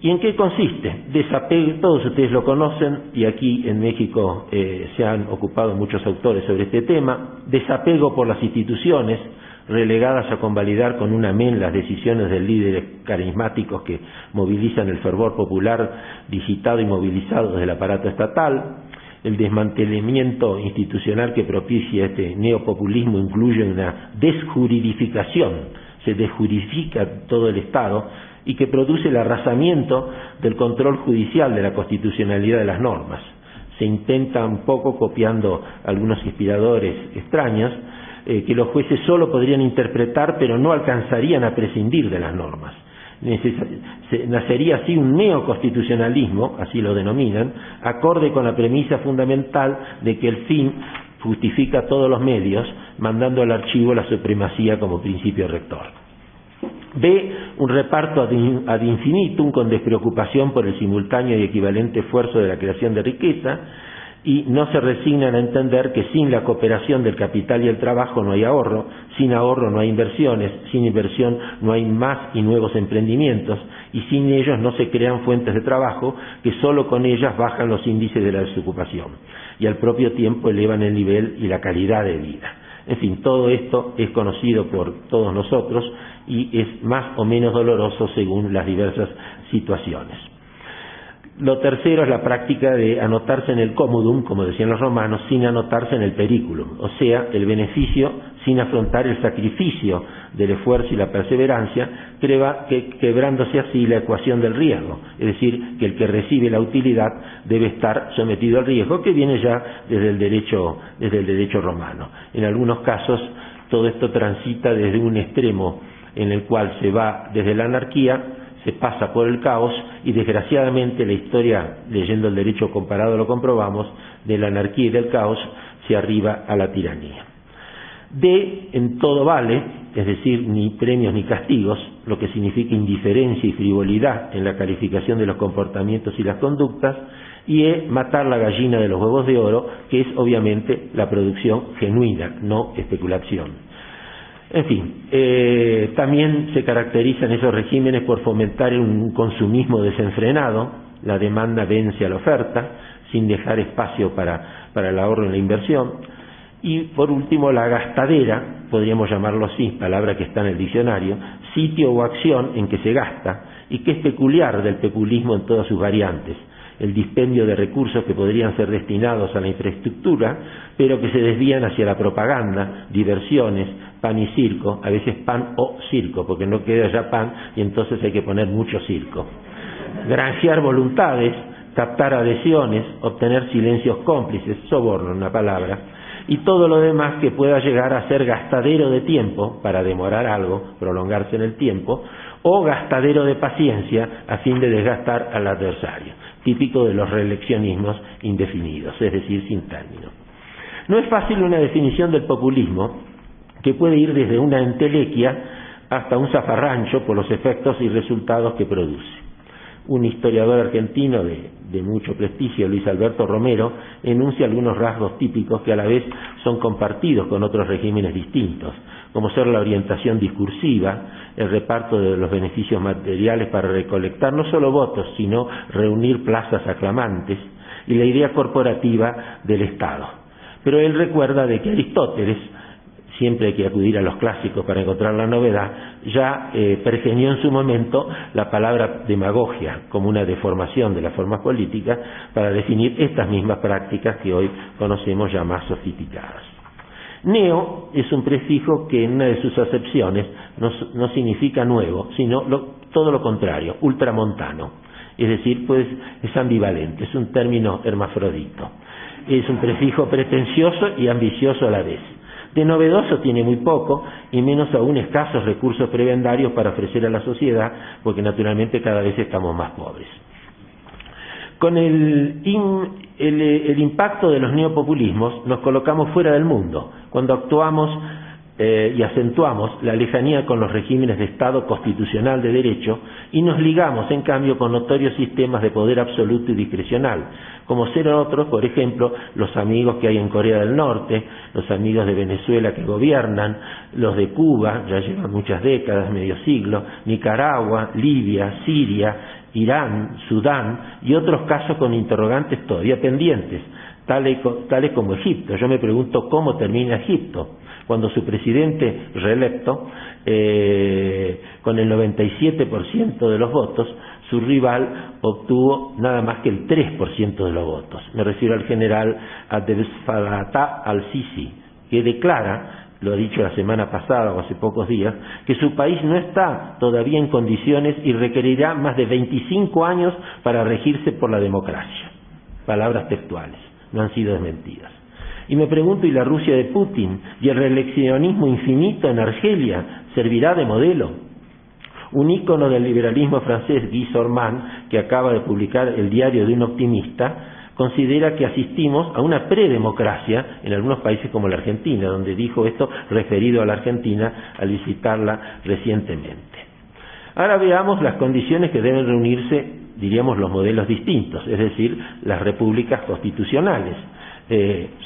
¿Y en qué consiste? Desapego, todos ustedes lo conocen, y aquí en México se han ocupado muchos autores sobre este tema, desapego por las instituciones, relegadas a convalidar con un amén las decisiones de líderes carismáticos que movilizan el fervor popular digitado y movilizado desde el aparato estatal. El desmantelamiento institucional que propicia este neopopulismo incluye una desjuridificación, se desjuridifica todo el Estado, y que produce el arrasamiento del control judicial de la constitucionalidad de las normas. Se intenta un poco, copiando algunos inspiradores extraños, que los jueces solo podrían interpretar pero no alcanzarían a prescindir de las normas. Nacería así un neoconstitucionalismo, así lo denominan, acorde con la premisa fundamental de que el fin justifica todos los medios, mandando al archivo la supremacía como principio rector. B. Un reparto ad infinitum con despreocupación por el simultáneo y equivalente esfuerzo de la creación de riqueza, y no se resignan a entender que sin la cooperación del capital y el trabajo no hay ahorro, sin ahorro no hay inversiones, sin inversión no hay más y nuevos emprendimientos, y sin ellos no se crean fuentes de trabajo que solo con ellas bajan los índices de la desocupación y al propio tiempo elevan el nivel y la calidad de vida. En fin, todo esto es conocido por todos nosotros y es más o menos doloroso según las diversas situaciones. Lo tercero es la práctica de anotarse en el comodum, como decían los romanos, sin anotarse en el periculum, o sea, el beneficio sin afrontar el sacrificio del esfuerzo y la perseverancia, quebrándose así la ecuación del riesgo, es decir, que el que recibe la utilidad debe estar sometido al riesgo, que viene ya desde el derecho romano. En algunos casos, todo esto transita desde un extremo en el cual se va desde la anarquía, se pasa por el caos, y desgraciadamente la historia, leyendo el derecho comparado lo comprobamos, de la anarquía y del caos se arriba a la tiranía. D, en todo vale, es decir, ni premios ni castigos, lo que significa indiferencia y frivolidad en la calificación de los comportamientos y las conductas. Y E, matar la gallina de los huevos de oro, que es obviamente la producción genuina, no especulación. En fin, también se caracterizan esos regímenes por fomentar un consumismo desenfrenado. La demanda vence a la oferta, sin dejar espacio para el ahorro en la inversión. Y por último, la gastadera, podríamos llamarlo así, palabra que está en el diccionario, sitio o acción en que se gasta, y que es peculiar del populismo en todas sus variantes. El dispendio de recursos que podrían ser destinados a la infraestructura, pero que se desvían hacia la propaganda, diversiones, pan y circo, a veces pan o circo, porque no queda ya pan y entonces hay que poner mucho circo. Granjear voluntades, captar adhesiones, obtener silencios cómplices, soborno en una palabra, y todo lo demás que pueda llegar a ser gastadero de tiempo, para demorar algo, prolongarse en el tiempo, o gastadero de paciencia a fin de desgastar al adversario, típico de los reeleccionismos indefinidos, es decir, sin término. No es fácil una definición del populismo, que puede ir desde una entelequia hasta un zafarrancho por los efectos y resultados que produce. Un historiador argentino de mucho prestigio, Luis Alberto Romero, enuncia algunos rasgos típicos que a la vez son compartidos con otros regímenes distintos, como ser la orientación discursiva, el reparto de los beneficios materiales para recolectar no solo votos, sino reunir plazas aclamantes, y la idea corporativa del Estado. Pero él recuerda de que Aristóteles, siempre hay que acudir a los clásicos para encontrar la novedad, ya pergeñó en su momento la palabra demagogia como una deformación de las formas políticas para definir estas mismas prácticas que hoy conocemos ya más sofisticadas. Neo es un prefijo que en una de sus acepciones no significa nuevo, sino todo lo contrario, ultramontano. Es decir, pues es ambivalente, es un término hermafrodito. Es un prefijo pretencioso y ambicioso a la vez. De novedoso tiene muy poco y menos aún escasos recursos prebendarios para ofrecer a la sociedad, porque naturalmente cada vez estamos más pobres. Con el impacto de los neopopulismos nos colocamos fuera del mundo, cuando actuamos y acentuamos la lejanía con los regímenes de Estado constitucional de derecho y nos ligamos en cambio con notorios sistemas de poder absoluto y discrecional, como ser otros, por ejemplo, los amigos que hay en Corea del Norte, los amigos de Venezuela que gobiernan, los de Cuba, ya llevan muchas décadas, medio siglo, Nicaragua, Libia, Siria, Irán, Sudán y otros casos con interrogantes todavía pendientes, tales como Egipto. Yo me pregunto cómo termina Egipto, cuando su presidente reelecto, con el 97% de los votos, su rival obtuvo nada más que el 3% de los votos. Me refiero al general Abdel Fattah al-Sisi, que declara, lo ha dicho la semana pasada o hace pocos días, que su país no está todavía en condiciones y requerirá más de 25 años para regirse por la democracia. Palabras textuales, no han sido desmentidas. Y me pregunto, ¿y la Rusia de Putin y el reeleccionismo infinito en Argelia servirá de modelo? Un ícono del liberalismo francés, Guy Sorman, que acaba de publicar El diario de un optimista, considera que asistimos a una predemocracia en algunos países como la Argentina, donde dijo esto referido a la Argentina al visitarla recientemente. Ahora veamos las condiciones que deben reunirse, diríamos, los modelos distintos, es decir, las repúblicas constitucionales.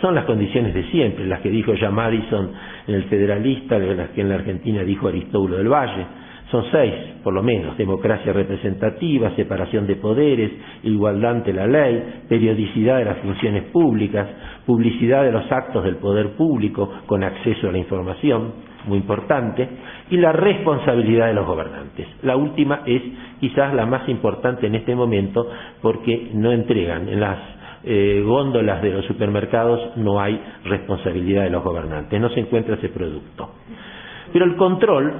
Son las condiciones de siempre, las que dijo ya Madison en el Federalista, las que en la Argentina dijo Aristóbulo del Valle. Son 6, por lo menos: democracia representativa, separación de poderes, igualdad ante la ley, periodicidad de las funciones públicas, publicidad de los actos del poder público con acceso a la información, muy importante, y la responsabilidad de los gobernantes. La última es quizás la más importante en este momento, porque no entregan en las góndolas de los supermercados, no hay responsabilidad de los gobernantes, no se encuentra ese producto. Pero el control,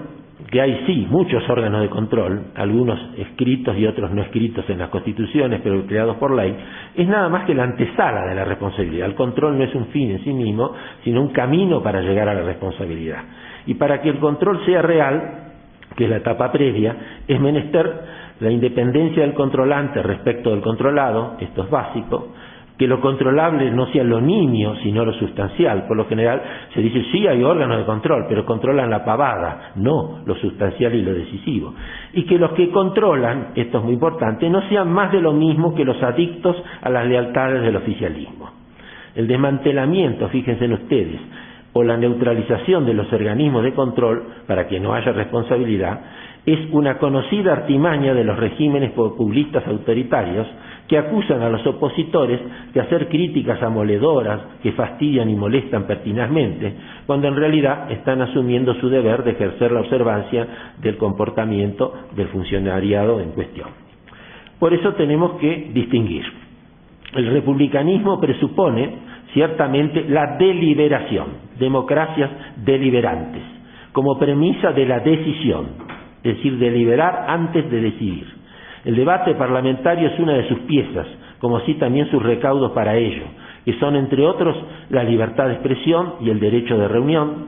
que hay sí muchos órganos de control, algunos escritos y otros no escritos en las constituciones, pero creados por ley, es nada más que la antesala de la responsabilidad. El control no es un fin en sí mismo, sino un camino para llegar a la responsabilidad. Y para que el control sea real, que es la etapa previa, es menester la independencia del controlante respecto del controlado, esto es básico, que lo controlable no sea lo nimio, sino lo sustancial. Por lo general se dice, sí, hay órganos de control, pero controlan la pavada, no lo sustancial y lo decisivo. Y que los que controlan, esto es muy importante, no sean más de lo mismo que los adictos a las lealtades del oficialismo. El desmantelamiento, fíjense en ustedes, o la neutralización de los organismos de control para que no haya responsabilidad, es una conocida artimaña de los regímenes populistas autoritarios que acusan a los opositores de hacer críticas amoledoras que fastidian y molestan pertinazmente, cuando en realidad están asumiendo su deber de ejercer la observancia del comportamiento del funcionariado en cuestión. Por eso tenemos que distinguir. El republicanismo presupone ciertamente la deliberación, democracias deliberantes, como premisa de la decisión, es decir, deliberar antes de decidir. El debate parlamentario es una de sus piezas, como así también sus recaudos para ello, que son, entre otros, la libertad de expresión y el derecho de reunión,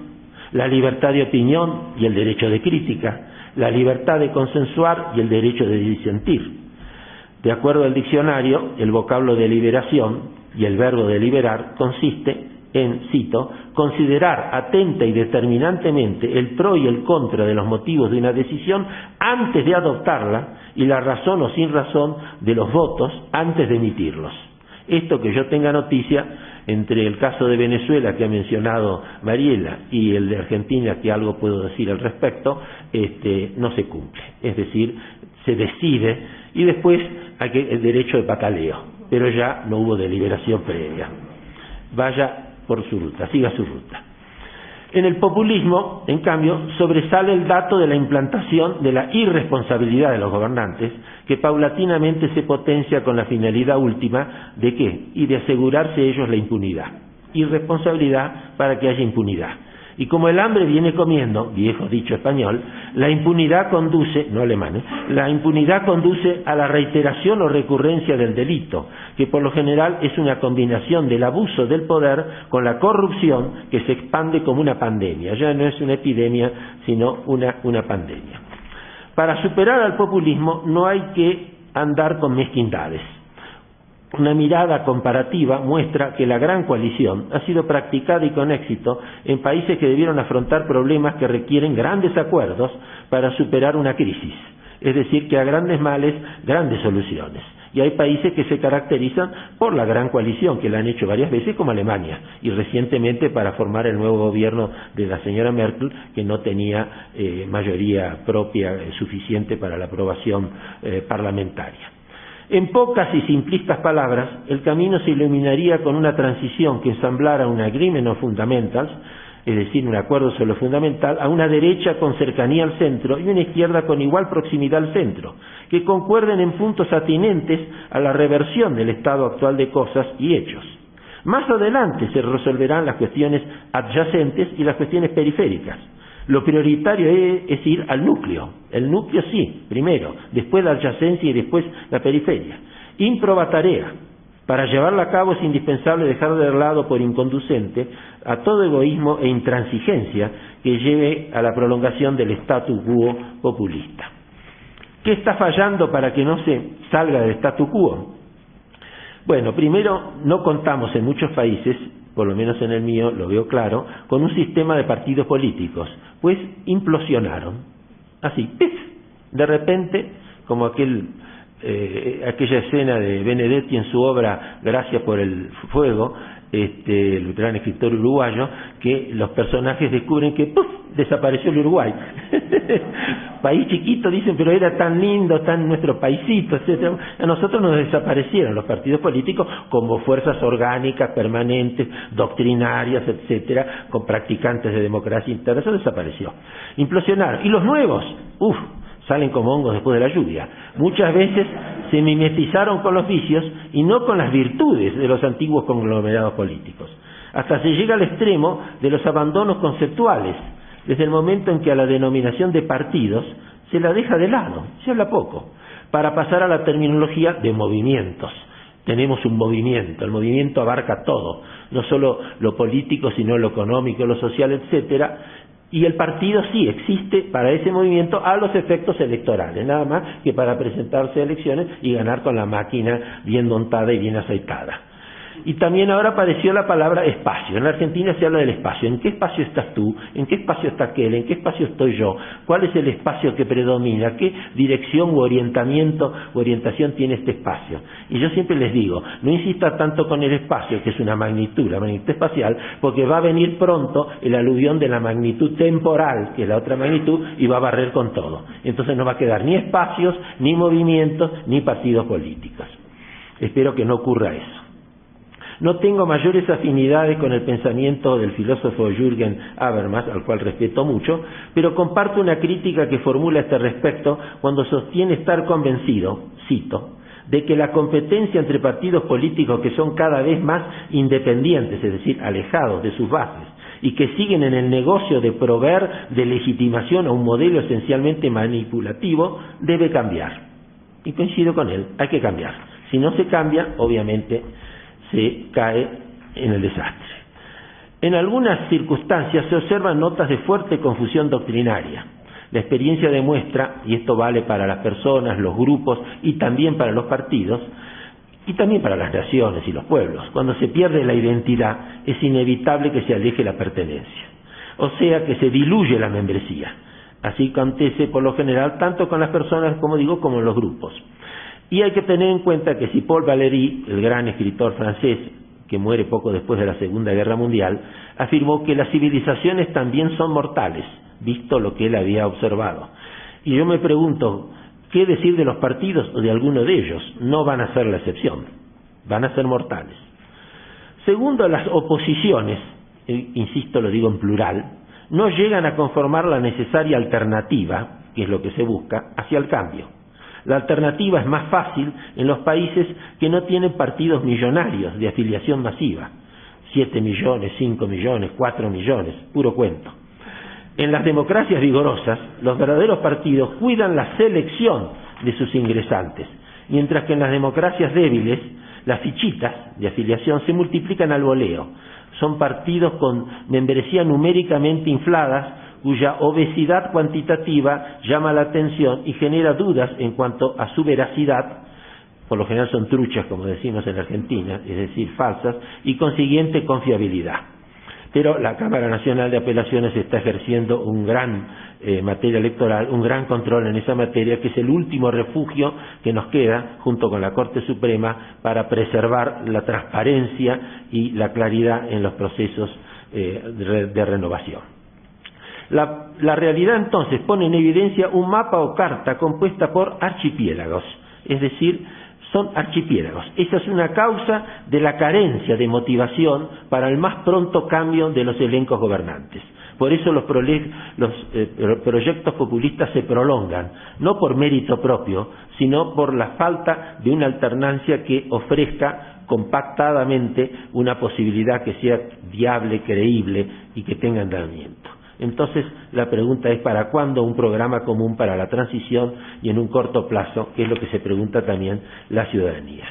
la libertad de opinión y el derecho de crítica, la libertad de consensuar y el derecho de disentir. De acuerdo al diccionario, el vocablo deliberación y el verbo deliberar consiste en, cito, considerar atenta y determinantemente el pro y el contra de los motivos de una decisión antes de adoptarla y la razón o sin razón de los votos antes de emitirlos. Esto que yo tenga noticia, entre el caso de Venezuela que ha mencionado Mariela y el de Argentina, que algo puedo decir al respecto, no se cumple. Es decir, se decide y después hay el derecho de pataleo, pero ya no hubo deliberación previa. Vaya por su ruta, siga su ruta. En el populismo, en cambio, sobresale el dato de la implantación de la irresponsabilidad de los gobernantes, que paulatinamente se potencia con la finalidad última ¿de qué? Y de asegurarse ellos la impunidad. Irresponsabilidad para que haya impunidad. Y como el hambre viene comiendo, viejo dicho español, la impunidad conduce, no alemán, la impunidad conduce a la reiteración o recurrencia del delito, que por lo general es una combinación del abuso del poder con la corrupción que se expande como una pandemia. Ya no es una epidemia, sino una pandemia. Para superar al populismo no hay que andar con mezquindades. Una mirada comparativa muestra que la gran coalición ha sido practicada y con éxito en países que debieron afrontar problemas que requieren grandes acuerdos para superar una crisis, es decir, que a grandes males, grandes soluciones. Y hay países que se caracterizan por la gran coalición, que la han hecho varias veces, como Alemania, y recientemente para formar el nuevo gobierno de la señora Merkel, que no tenía mayoría propia suficiente para la aprobación parlamentaria. En pocas y simplistas palabras, el camino se iluminaría con una transición que ensamblara un agreement of fundamentals, es decir, un acuerdo sobre lo fundamental, a una derecha con cercanía al centro y una izquierda con igual proximidad al centro, que concuerden en puntos atinentes a la reversión del estado actual de cosas y hechos. Más adelante se resolverán las cuestiones adyacentes y las cuestiones periféricas. Lo prioritario es ir al núcleo. El núcleo sí, primero, después la adyacencia y después la periferia. Improba tarea. Para llevarla a cabo es indispensable dejar de lado por inconducente a todo egoísmo e intransigencia que lleve a la prolongación del statu quo populista. ¿Qué está fallando para que no se salga del statu quo? Bueno, primero, no contamos en muchos países, por lo menos en el mío lo veo claro, con un sistema de partidos políticos, pues implosionaron, así, ¡pif! De repente, como aquella escena de Benedetti en su obra Gracias por el fuego, el gran escritor uruguayo, que los personajes descubren que ¡puf! Desapareció el Uruguay. País chiquito, dicen, pero era tan lindo, tan nuestro paisito, etcétera. A nosotros nos desaparecieron los partidos políticos como fuerzas orgánicas, permanentes, doctrinarias, etcétera, con practicantes de democracia interna. Eso desapareció. Implosionaron. Y los nuevos, salen como hongos después de la lluvia. Muchas veces se mimetizaron con los vicios y no con las virtudes de los antiguos conglomerados políticos. Hasta se llega al extremo de los abandonos conceptuales, desde el momento en que a la denominación de partidos se la deja de lado, se habla poco, para pasar a la terminología de movimientos. Tenemos un movimiento, el movimiento abarca todo, no solo lo político, sino lo económico, lo social, etcétera, y el partido sí existe para ese movimiento a los efectos electorales, nada más que para presentarse a elecciones y ganar con la máquina bien montada y bien aceitada. Y también ahora apareció la palabra espacio. En la Argentina se habla del espacio. ¿En qué espacio estás tú? ¿En qué espacio está aquel? ¿En qué espacio estoy yo? ¿Cuál es el espacio que predomina? ¿Qué dirección u orientación tiene este espacio? Y yo siempre les digo, no insista tanto con el espacio, que es una magnitud, la magnitud espacial, porque va a venir pronto el aluvión de la magnitud temporal, que es la otra magnitud, y va a barrer con todo. Entonces no va a quedar ni espacios, ni movimientos, ni partidos políticos. Espero que no ocurra eso. No tengo mayores afinidades con el pensamiento del filósofo Jürgen Habermas, al cual respeto mucho, pero comparto una crítica que formula a este respecto cuando sostiene estar convencido, cito, de que la competencia entre partidos políticos que son cada vez más independientes, es decir, alejados de sus bases, y que siguen en el negocio de proveer de legitimación a un modelo esencialmente manipulativo, debe cambiar. Y coincido con él, hay que cambiar. Si no se cambia, obviamente se cae en el desastre. En algunas circunstancias se observan notas de fuerte confusión doctrinaria. La experiencia demuestra, y esto vale para las personas, los grupos y también para los partidos, y también para las naciones y los pueblos, cuando se pierde la identidad es inevitable que se aleje la pertenencia, o sea que se diluye la membresía. Así acontece por lo general tanto con las personas, como digo, como en los grupos. Y hay que tener en cuenta que si Paul Valéry, el gran escritor francés, que muere poco después de la Segunda Guerra Mundial, afirmó que las civilizaciones también son mortales, visto lo que él había observado. Y yo me pregunto, ¿qué decir de los partidos o de alguno de ellos? No van a ser la excepción, van a ser mortales. Segundo, las oposiciones, insisto, lo digo en plural, no llegan a conformar la necesaria alternativa, que es lo que se busca, hacia el cambio. La alternativa es más fácil en los países que no tienen partidos millonarios de afiliación masiva. 7 millones, 5 millones, 4 millones, puro cuento. En las democracias vigorosas, los verdaderos partidos cuidan la selección de sus ingresantes, mientras que en las democracias débiles, las fichitas de afiliación se multiplican al voleo. Son partidos con membresía numéricamente infladas, cuya obesidad cuantitativa llama la atención y genera dudas en cuanto a su veracidad. Por lo general son truchas, como decimos en Argentina, es decir, falsas, y consiguiente confiabilidad. Pero la Cámara Nacional de Apelaciones está ejerciendo un gran materia electoral, un gran control en esa materia, que es el último refugio que nos queda, junto con la Corte Suprema, para preservar la transparencia y la claridad en los procesos de renovación. La realidad entonces pone en evidencia un mapa o carta compuesta por archipiélagos, es decir, son archipiélagos. Esa es una causa de la carencia de motivación para el más pronto cambio de los elencos gobernantes. Por eso los proyectos populistas se prolongan, no por mérito propio, sino por la falta de una alternancia que ofrezca compactadamente una posibilidad que sea viable, creíble y que tenga andamiento. Entonces, la pregunta es ¿para cuándo un programa común para la transición y en un corto plazo? Que es lo que se pregunta también la ciudadanía.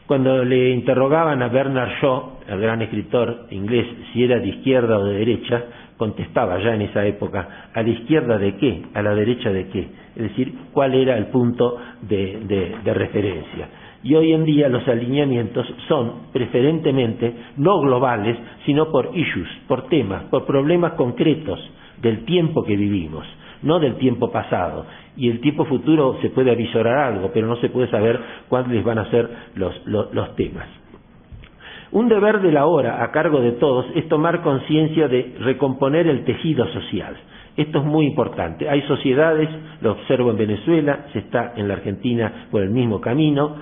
Cuando le interrogaban a Bernard Shaw, el gran escritor inglés, si era de izquierda o de derecha, contestaba ya en esa época, ¿a la izquierda de qué? ¿A la derecha de qué? Es decir, ¿cuál era el punto de referencia? Y hoy en día los alineamientos son preferentemente no globales, sino por issues, por temas, por problemas concretos del tiempo que vivimos, no del tiempo pasado. Y el tiempo futuro se puede avisorar algo, pero no se puede saber cuáles van a ser los temas. Un deber de la hora a cargo de todos es tomar conciencia de recomponer el tejido social. Esto es muy importante. Hay sociedades, lo observo en Venezuela, se está en la Argentina por el mismo camino.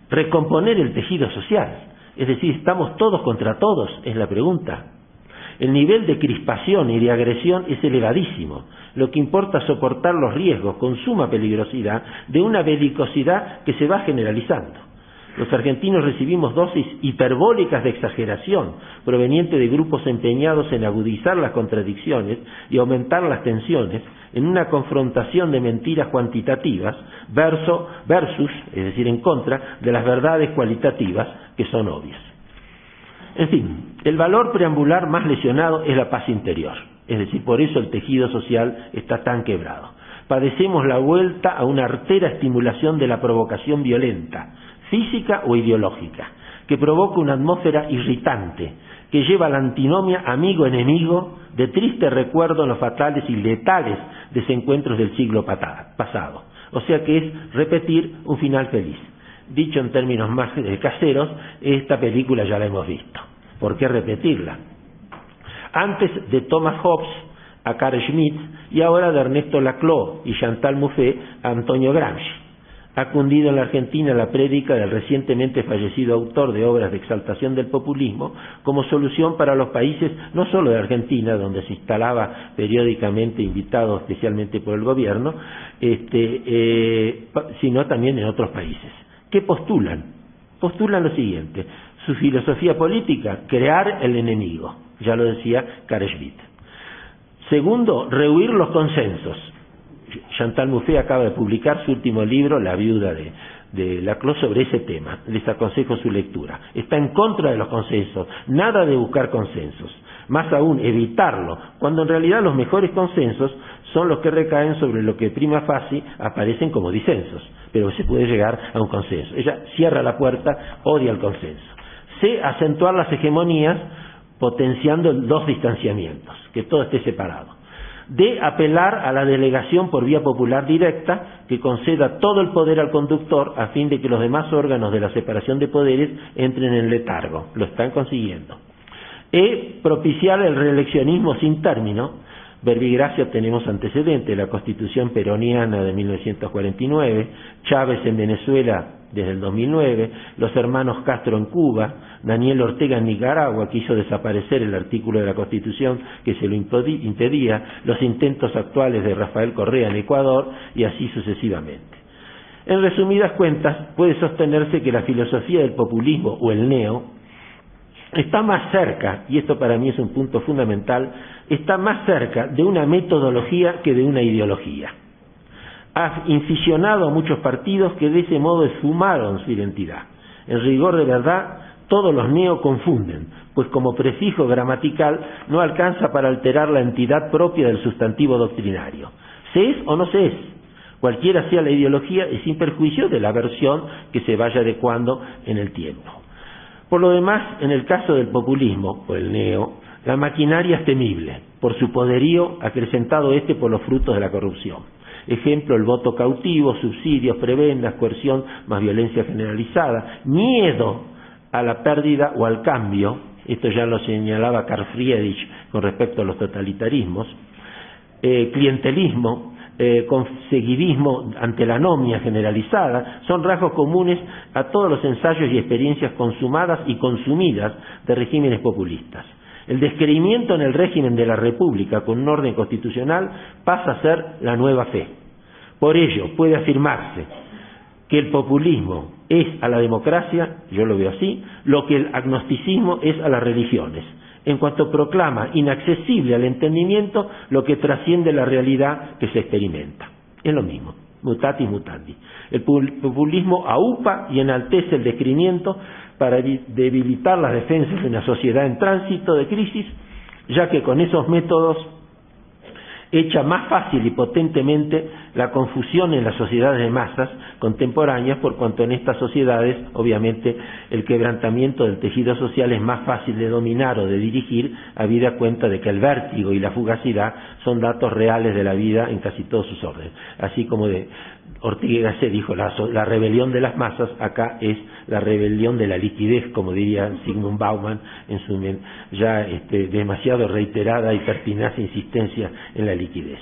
Recomponer el tejido social, es decir, ¿estamos todos contra todos? Es la pregunta. El nivel de crispación y de agresión es elevadísimo. Lo que importa es soportar los riesgos con suma peligrosidad de una belicosidad que se va generalizando. Los argentinos recibimos dosis hiperbólicas de exageración proveniente de grupos empeñados en agudizar las contradicciones y aumentar las tensiones en una confrontación de mentiras cuantitativas versus, es decir, en contra de las verdades cualitativas que son obvias. En fin, el valor preambular más lesionado es la paz interior, es decir, por eso el tejido social está tan quebrado. Padecemos la vuelta a una artera estimulación de la provocación violenta, física o ideológica, que provoca una atmósfera irritante, que lleva a la antinomia amigo-enemigo, de triste recuerdo en los fatales y letales desencuentros del siglo pasado. O sea que es repetir un final feliz. Dicho en términos más caseros, esta película ya la hemos visto. ¿Por qué repetirla? Antes de Thomas Hobbes a Carl Schmitt y ahora de Ernesto Laclau y Chantal Mouffe a Antonio Gramsci. Ha cundido en la Argentina la prédica del recientemente fallecido autor de obras de exaltación del populismo como solución para los países, no solo de Argentina, donde se instalaba periódicamente invitado especialmente por el gobierno, sino también en otros países. ¿Qué postulan? Postulan lo siguiente: su filosofía política, crear el enemigo, ya lo decía Carl Schmitt. Segundo, rehuir los consensos. Chantal Mouffe acaba de publicar su último libro, La viuda de Laclau, sobre ese tema. Les aconsejo su lectura. Está en contra de los consensos, nada de buscar consensos, más aún evitarlo, cuando en realidad los mejores consensos son los que recaen sobre lo que prima facie aparecen como disensos, pero se puede llegar a un consenso. Ella cierra la puerta, odia el consenso. C, acentuar las hegemonías, potenciando los distanciamientos, que todo esté separado. D, apelar a la delegación por vía popular directa, que conceda todo el poder al conductor a fin de que los demás órganos de la separación de poderes entren en letargo. Lo están consiguiendo. E, propiciar el reeleccionismo sin término. Verbigracia tenemos antecedentes: la Constitución peroniana de 1949, Chávez en Venezuela desde el 2009, los hermanos Castro en Cuba, Daniel Ortega en Nicaragua, que hizo desaparecer el artículo de la Constitución que se lo impedía, los intentos actuales de Rafael Correa en Ecuador, y así sucesivamente. En resumidas cuentas, puede sostenerse que la filosofía del populismo o el neo está más cerca, y esto para mí es un punto fundamental, está más cerca de una metodología que de una ideología. Ha inficionado a muchos partidos que de ese modo esfumaron su identidad. En rigor de verdad, todos los neo confunden, pues como prefijo gramatical no alcanza para alterar la entidad propia del sustantivo doctrinario. ¿Se es o no se es? Cualquiera sea la ideología y sin perjuicio de la versión que se vaya adecuando en el tiempo. Por lo demás, en el caso del populismo, o el neo, la maquinaria es temible, por su poderío acrecentado por los frutos de la corrupción. Ejemplo, el voto cautivo, subsidios, prebendas, coerción, más violencia generalizada, miedo a la pérdida o al cambio, esto ya lo señalaba Carl Friedrich con respecto a los totalitarismos, clientelismo, conseguidismo ante la anomia generalizada, son rasgos comunes a todos los ensayos y experiencias consumadas y consumidas de regímenes populistas. El descreimiento en el régimen de la República con un orden constitucional pasa a ser la nueva fe. Por ello, puede afirmarse que el populismo es a la democracia, yo lo veo así, lo que el agnosticismo es a las religiones, en cuanto proclama inaccesible al entendimiento lo que trasciende la realidad que se experimenta. Es lo mismo, mutatis mutandis. El populismo aupa y enaltece el descreimiento para debilitar las defensas de una sociedad en tránsito de crisis, ya que con esos métodos echa más fácil y potentemente la confusión en las sociedades de masas contemporáneas, por cuanto en estas sociedades, obviamente, el quebrantamiento del tejido social es más fácil de dominar o de dirigir, habida cuenta de que el vértigo y la fugacidad son datos reales de la vida en casi todos sus órdenes. Así como Ortega y Gasset dijo, la rebelión de las masas, acá es la rebelión de la liquidez, como diría Zygmunt Bauman en su ya demasiado reiterada y pertinaz insistencia en la liquidez.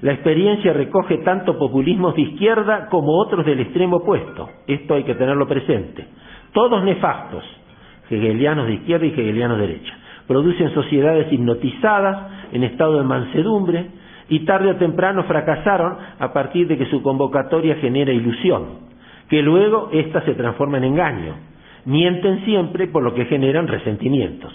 La experiencia recoge tanto populismos de izquierda como otros del extremo opuesto. Esto hay que tenerlo presente. Todos nefastos, hegelianos de izquierda y hegelianos de derecha. Producen sociedades hipnotizadas, en estado de mansedumbre, y tarde o temprano fracasaron a partir de que su convocatoria genera ilusión, que luego ésta se transforma en engaño. Mienten siempre, por lo que generan resentimientos.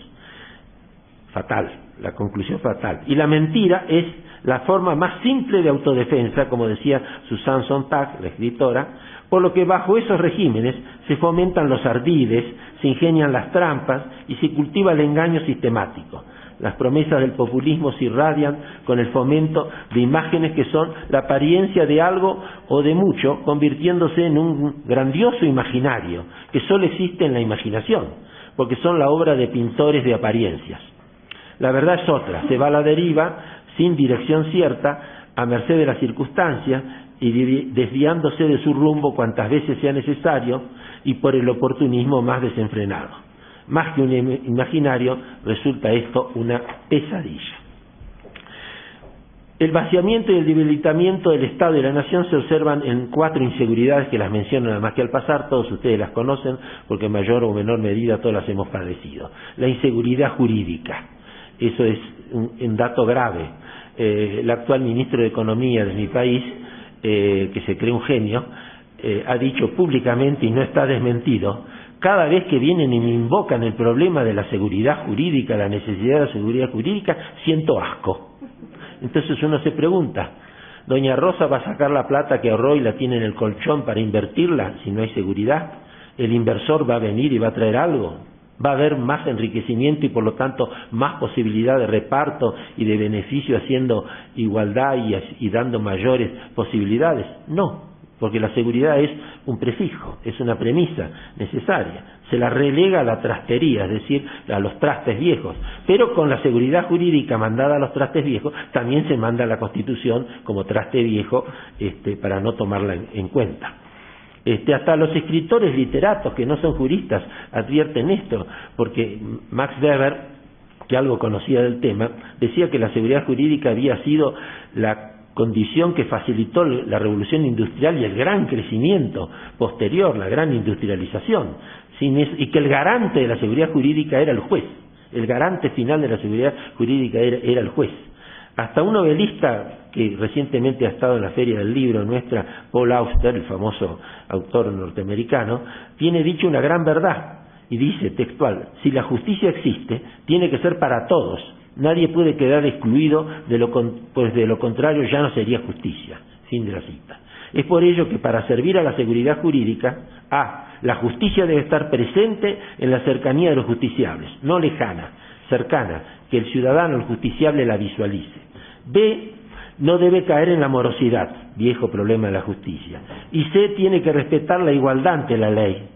Fatal, la conclusión fatal. Y la mentira es la forma más simple de autodefensa, como decía Susan Sontag, la escritora, por lo que bajo esos regímenes se fomentan los ardides, se ingenian las trampas y se cultiva el engaño sistemático. Las promesas del populismo se irradian con el fomento de imágenes que son la apariencia de algo o de mucho, convirtiéndose en un grandioso imaginario que solo existe en la imaginación, porque son la obra de pintores de apariencias. La verdad es otra, se va a la deriva, sin dirección cierta, a merced de las circunstancias y desviándose de su rumbo cuantas veces sea necesario y por el oportunismo más desenfrenado. Más que un imaginario, resulta esto una pesadilla. El vaciamiento y el debilitamiento del Estado y la nación se observan en 4 inseguridades que las menciono nada más que al pasar, todos ustedes las conocen porque en mayor o menor medida todas las hemos padecido. La inseguridad jurídica, eso es un dato grave. El actual ministro de Economía de mi país, que se cree un genio, ha dicho públicamente y no está desmentido: cada vez que vienen y me invocan el problema de la seguridad jurídica, la necesidad de la seguridad jurídica, siento asco. Entonces uno se pregunta, ¿doña Rosa va a sacar la plata que ahorró y la tiene en el colchón para invertirla si no hay seguridad? ¿El inversor va a venir y va a traer algo? ¿Va a haber más enriquecimiento y por lo tanto más posibilidad de reparto y de beneficio haciendo igualdad y dando mayores posibilidades? No, porque la seguridad es un prefijo, es una premisa necesaria. Se la relega a la trastería, es decir, a los trastes viejos. Pero con la seguridad jurídica mandada a los trastes viejos, también se manda a la Constitución como traste viejo para no tomarla en cuenta. Hasta los escritores literatos que no son juristas advierten esto, porque Max Weber, que algo conocía del tema, decía que la seguridad jurídica había sido la condición que facilitó la revolución industrial y el gran crecimiento posterior, la gran industrialización, y que el garante de la seguridad jurídica era el juez, el garante final de la seguridad jurídica era el juez. Hasta un novelista que recientemente ha estado en la Feria del Libro nuestra, Paul Auster, el famoso autor norteamericano, tiene dicho una gran verdad y dice textual: si la justicia existe, tiene que ser para todos. Nadie puede quedar excluido, pues de lo contrario ya no sería justicia. Fin de la cita. Es por ello que para servir a la seguridad jurídica, la justicia debe estar presente en la cercanía de los justiciables, no lejana, cercana, que el ciudadano, el justiciable, la visualice. B, no debe caer en la morosidad, viejo problema de la justicia. Y C, tiene que respetar la igualdad ante la ley.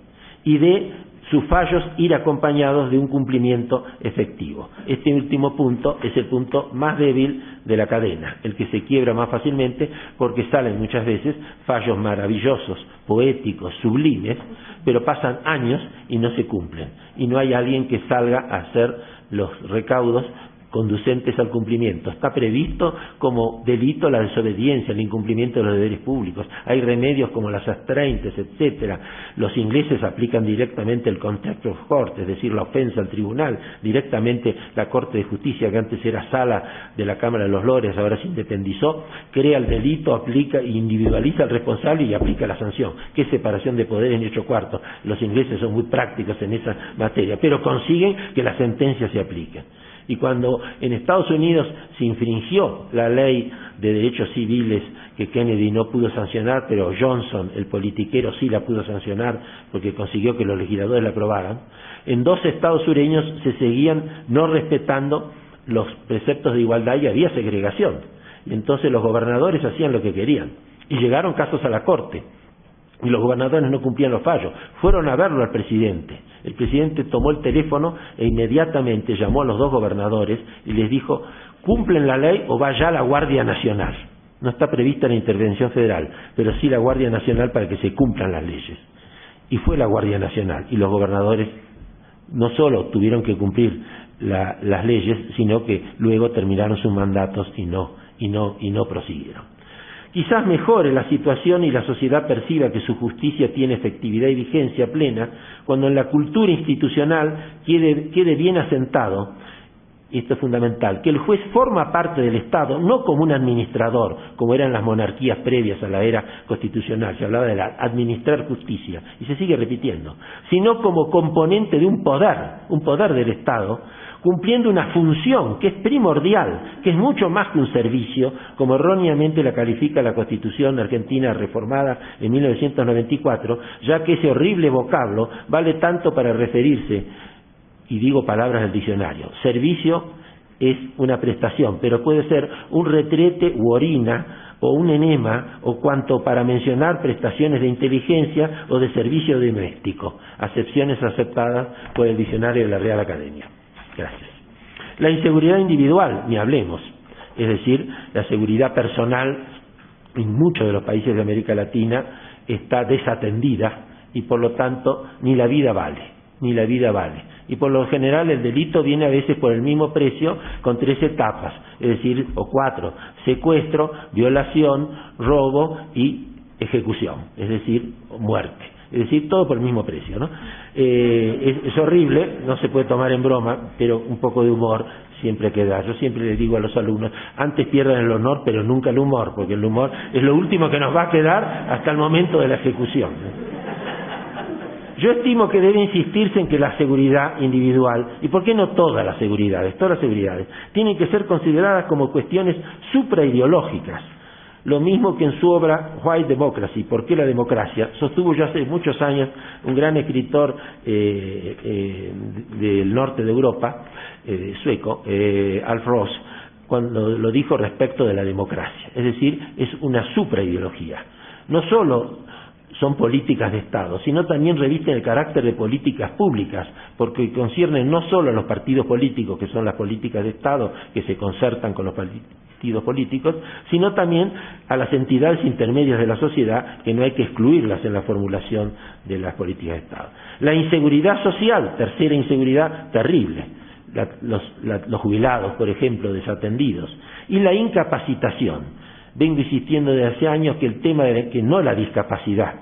Y D, sus fallos ir acompañados de un cumplimiento efectivo. Este último punto es el punto más débil de la cadena, el que se quiebra más fácilmente porque salen muchas veces fallos maravillosos, poéticos, sublimes, pero pasan años y no se cumplen. Y no hay alguien que salga a hacer los recaudos conducentes al cumplimiento. Está previsto como delito la desobediencia, el incumplimiento de los deberes públicos. Hay remedios como las astraintes, etcétera. Los ingleses aplican directamente el contempt of court, es decir, la ofensa al tribunal, directamente la Corte de Justicia, que antes era sala de la Cámara de los Lores, ahora se independizó, crea el delito, aplica, individualiza al responsable y aplica la sanción, que es separación de poderes en 8/4. Los ingleses son muy prácticos en esa materia, pero consiguen que las sentencias se apliquen. Y cuando en Estados Unidos se infringió la ley de derechos civiles que Kennedy no pudo sancionar, pero Johnson, el politiquero, sí la pudo sancionar porque consiguió que los legisladores la aprobaran, en 2 estados sureños se seguían no respetando los preceptos de igualdad y había segregación. Y entonces los gobernadores hacían lo que querían. Y llegaron casos a la Corte. Y los gobernadores no cumplían los fallos. Fueron a verlo al presidente. El presidente tomó el teléfono e inmediatamente llamó a los 2 gobernadores y les dijo: cumplen la ley o va ya la Guardia Nacional. No está prevista la intervención federal, pero sí la Guardia Nacional para que se cumplan las leyes. Y fue la Guardia Nacional, y los gobernadores no solo tuvieron que cumplir las leyes, sino que luego terminaron sus mandatos y no prosiguieron. Quizás mejore la situación y la sociedad perciba que su justicia tiene efectividad y vigencia plena cuando en la cultura institucional quede bien asentado, y esto es fundamental, que el juez forma parte del Estado no como un administrador, como eran las monarquías previas a la era constitucional, se hablaba de administrar justicia, y se sigue repitiendo, sino como componente de un poder del Estado, cumpliendo una función que es primordial, que es mucho más que un servicio, como erróneamente la califica la Constitución argentina reformada en 1994, ya que ese horrible vocablo vale tanto para referirse, y digo palabras del diccionario: servicio es una prestación, pero puede ser un retrete u orina o un enema o cuanto para mencionar prestaciones de inteligencia o de servicio doméstico, acepciones aceptadas por el diccionario de la Real Academia. Gracias. La inseguridad individual, ni hablemos, es decir, la seguridad personal en muchos de los países de América Latina está desatendida y por lo tanto ni la vida vale. Y por lo general el delito viene a veces por el mismo precio con 3 etapas, es decir, o 4, secuestro, violación, robo y ejecución, es decir, muerte. Es decir, todo por el mismo precio, ¿no? Es horrible, no se puede tomar en broma, pero un poco de humor siempre queda. Yo siempre les digo a los alumnos, antes pierdan el honor, pero nunca el humor, porque el humor es lo último que nos va a quedar hasta el momento de la ejecución. Yo estimo que debe insistirse en que la seguridad individual, y por qué no todas las seguridades, tienen que ser consideradas como cuestiones supraideológicas. Lo mismo que en su obra Why Democracy, ¿por qué la democracia?, sostuvo ya hace muchos años un gran escritor del norte de Europa, sueco, Alf Ross, cuando lo dijo respecto de la democracia. Es decir, es una supraideología. No solo son políticas de Estado, sino también revisten el carácter de políticas públicas, porque conciernen no solo a los partidos políticos, que son las políticas de Estado, que se concertan con los partidos políticos, sino también a las entidades intermedias de la sociedad, que no hay que excluirlas en la formulación de las políticas de Estado. La inseguridad social, tercera inseguridad terrible, los jubilados, por ejemplo, desatendidos, y la incapacitación. Vengo insistiendo desde hace años que el tema de que no la discapacidad,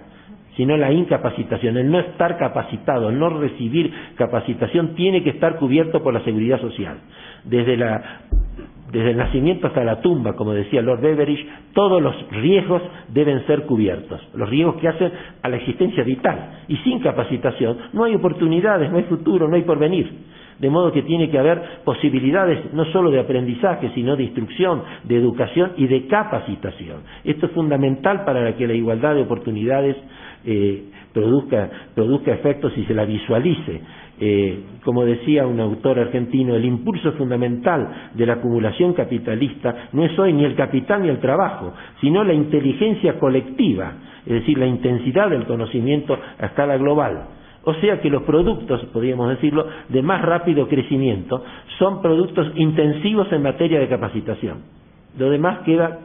sino la incapacitación, el no estar capacitado, el no recibir capacitación, tiene que estar cubierto por la seguridad social. Desde el nacimiento hasta la tumba, como decía Lord Beveridge, todos los riesgos deben ser cubiertos, los riesgos que hacen a la existencia vital. Y sin capacitación no hay oportunidades, no hay futuro, no hay porvenir. De modo que tiene que haber posibilidades no solo de aprendizaje, sino de instrucción, de educación y de capacitación. Esto es fundamental para que la igualdad de oportunidades produzca efectos y se la visualice. Como decía un autor argentino, el impulso fundamental de la acumulación capitalista no es hoy ni el capital ni el trabajo, sino la inteligencia colectiva, es decir, la intensidad del conocimiento a escala global. O sea que los productos, podríamos decirlo, de más rápido crecimiento son productos intensivos en materia de capacitación. Lo demás queda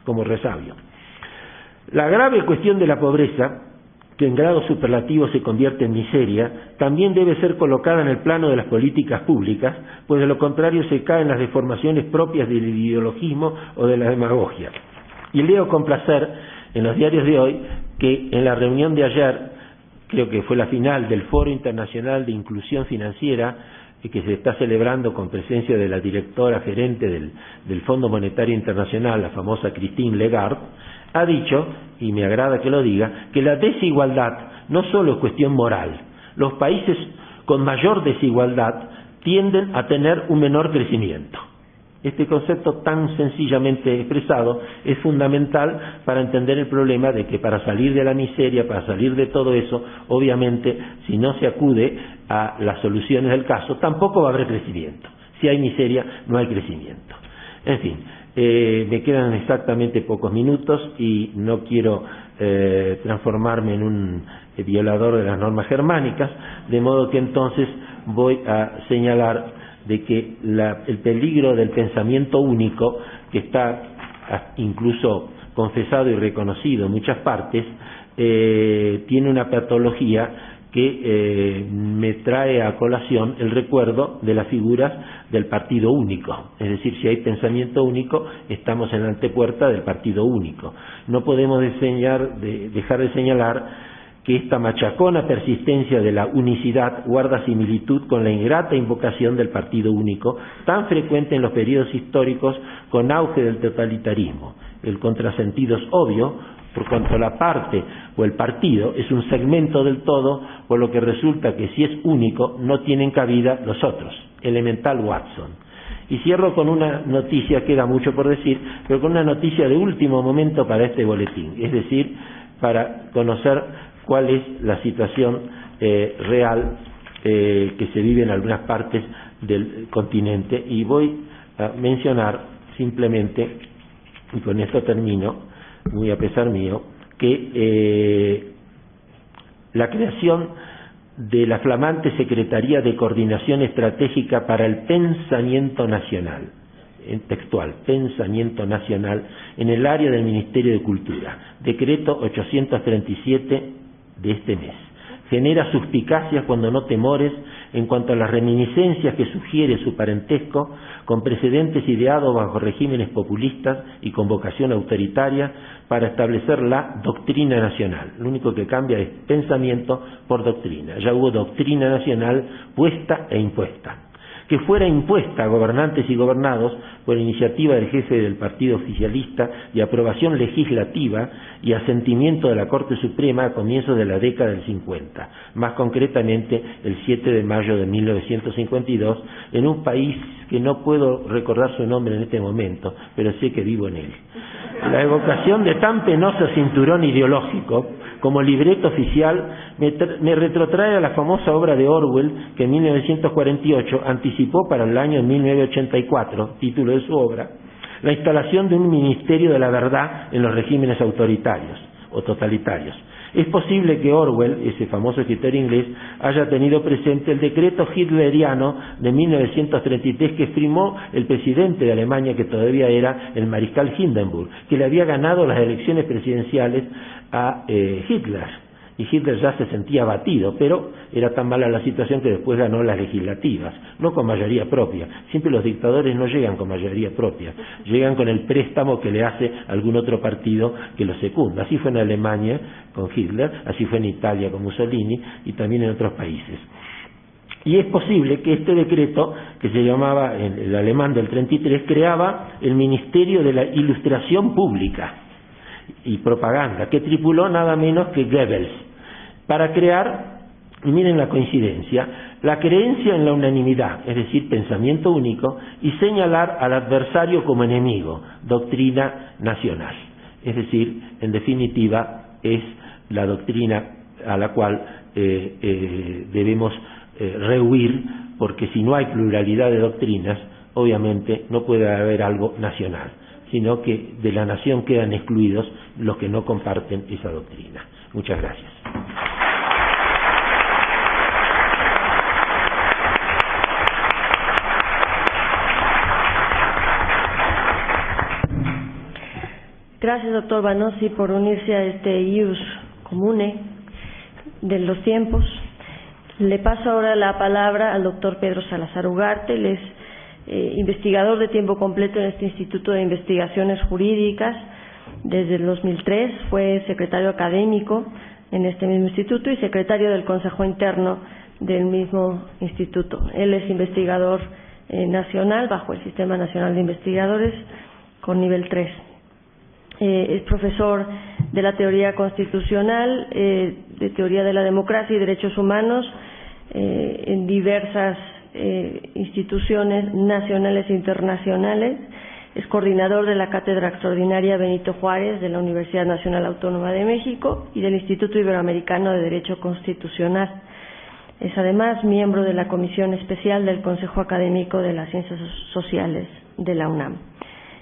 como resabio. La grave cuestión de la pobreza, que en grado superlativo se convierte en miseria, también debe ser colocada en el plano de las políticas públicas, pues de lo contrario se caen las deformaciones propias del ideologismo o de la demagogia. Y leo con placer en los diarios de hoy que en la reunión de ayer, creo que fue la final del Foro Internacional de Inclusión Financiera, que se está celebrando con presencia de la directora gerente del Fondo Monetario Internacional, la famosa Christine Lagarde, ha dicho, y me agrada que lo diga, que la desigualdad no solo es cuestión moral. Los países con mayor desigualdad tienden a tener un menor crecimiento. Este concepto tan sencillamente expresado es fundamental para entender el problema de que para salir de la miseria, para salir de todo eso, obviamente, si no se acude a las soluciones del caso, tampoco va a haber crecimiento. Si hay miseria, no hay crecimiento. En fin, me quedan exactamente pocos minutos y no quiero transformarme en un violador de las normas germánicas, de modo que entonces voy a señalar de que el peligro del pensamiento único, que está incluso confesado y reconocido en muchas partes, tiene una patología que me trae a colación el recuerdo de las figuras del partido único. Es decir, si hay pensamiento único, estamos en la antepuerta del partido único. No podemos dejar de señalar que esta machacona persistencia de la unicidad guarda similitud con la ingrata invocación del partido único, tan frecuente en los periodos históricos con auge del totalitarismo. El contrasentido es obvio, por cuanto la parte o el partido es un segmento del todo, por lo que resulta que si es único, no tienen cabida los otros. Elemental Watson. Y cierro con una noticia, queda mucho por decir, pero con una noticia de último momento para este boletín, es decir, para conocer cuál es la situación real que se vive en algunas partes del continente, y voy a mencionar simplemente, y con esto termino, muy a pesar mío, que la creación de la flamante Secretaría de Coordinación Estratégica para el Pensamiento Nacional, en textual, Pensamiento Nacional, en el área del Ministerio de Cultura, decreto 837 de este mes, genera suspicacias cuando no temores en cuanto a las reminiscencias que sugiere su parentesco con precedentes ideados bajo regímenes populistas y con vocación autoritaria para establecer la doctrina nacional. Lo único que cambia es pensamiento por doctrina. Ya hubo doctrina nacional puesta e impuesta. Que fuera impuesta a gobernantes y gobernados por iniciativa del jefe del partido oficialista y aprobación legislativa y asentimiento de la Corte Suprema a comienzos de la década del 50, más concretamente el 7 de mayo de 1952, en un país que no puedo recordar su nombre en este momento, pero sé que vivo en él. La evocación de tan penoso cinturón ideológico como libreto oficial me retrotrae a la famosa obra de Orwell que en 1948 anticipó para el año 1984, título de su obra, la instalación de un ministerio de la verdad en los regímenes autoritarios o totalitarios. Es posible que Orwell, ese famoso escritor inglés, haya tenido presente el decreto hitleriano de 1933 que firmó el presidente de Alemania, que todavía era el mariscal Hindenburg, que le había ganado las elecciones presidenciales a Hitler. Y Hitler ya se sentía abatido, pero era tan mala la situación que después ganó las legislativas, no con mayoría propia. Siempre los dictadores no llegan con mayoría propia, llegan con el préstamo que le hace algún otro partido que lo secunda. Así fue en Alemania con Hitler, así fue en Italia con Mussolini y también en otros países. Y es posible que este decreto, que se llamaba en el alemán del 33, creaba el Ministerio de la Ilustración Pública y Propaganda, que tripuló nada menos que Goebbels, para crear, y miren la coincidencia, la creencia en la unanimidad, es decir, pensamiento único, y señalar al adversario como enemigo, doctrina nacional. Es decir, en definitiva, es la doctrina a la cual debemos rehuir, porque si no hay pluralidad de doctrinas, obviamente no puede haber algo nacional, sino que de la nación quedan excluidos los que no comparten esa doctrina. Muchas gracias. Gracias, doctor Vanossi, por unirse a este ius comune de los tiempos. Le paso ahora la palabra al doctor Pedro Salazar Ugarte. Él es investigador de tiempo completo en este Instituto de Investigaciones Jurídicas. Desde el 2003 fue secretario académico en este mismo instituto y secretario del Consejo Interno del mismo instituto. Él es investigador nacional bajo el Sistema Nacional de Investigadores con nivel 3. Es profesor de la teoría constitucional, de teoría de la democracia y derechos humanos en diversas instituciones nacionales e internacionales. Es coordinador de la Cátedra Extraordinaria Benito Juárez de la Universidad Nacional Autónoma de México y del Instituto Iberoamericano de Derecho Constitucional. Es además miembro de la Comisión Especial del Consejo Académico de las Ciencias Sociales de la UNAM.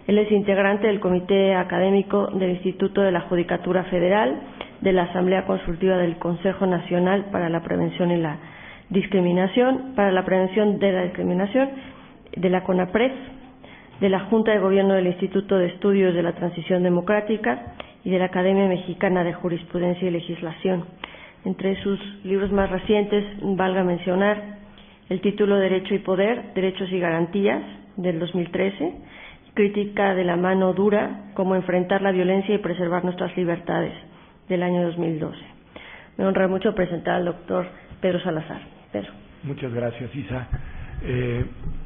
Él es integrante del Comité Académico del Instituto de la Judicatura Federal, de la Asamblea Consultiva del Consejo Nacional para la Prevención y la Discriminación, para la Prevención de la Discriminación, de la CONAPRED, de la Junta de Gobierno del Instituto de Estudios de la Transición Democrática y de la Academia Mexicana de Jurisprudencia y Legislación. Entre sus libros más recientes, valga mencionar el título Derecho y Poder, Derechos y Garantías, del 2013, Crítica de la mano dura, cómo enfrentar la violencia y preservar nuestras libertades, del año 2012. Me honra mucho presentar al doctor Pedro Salazar. Pedro. Muchas gracias, Isa.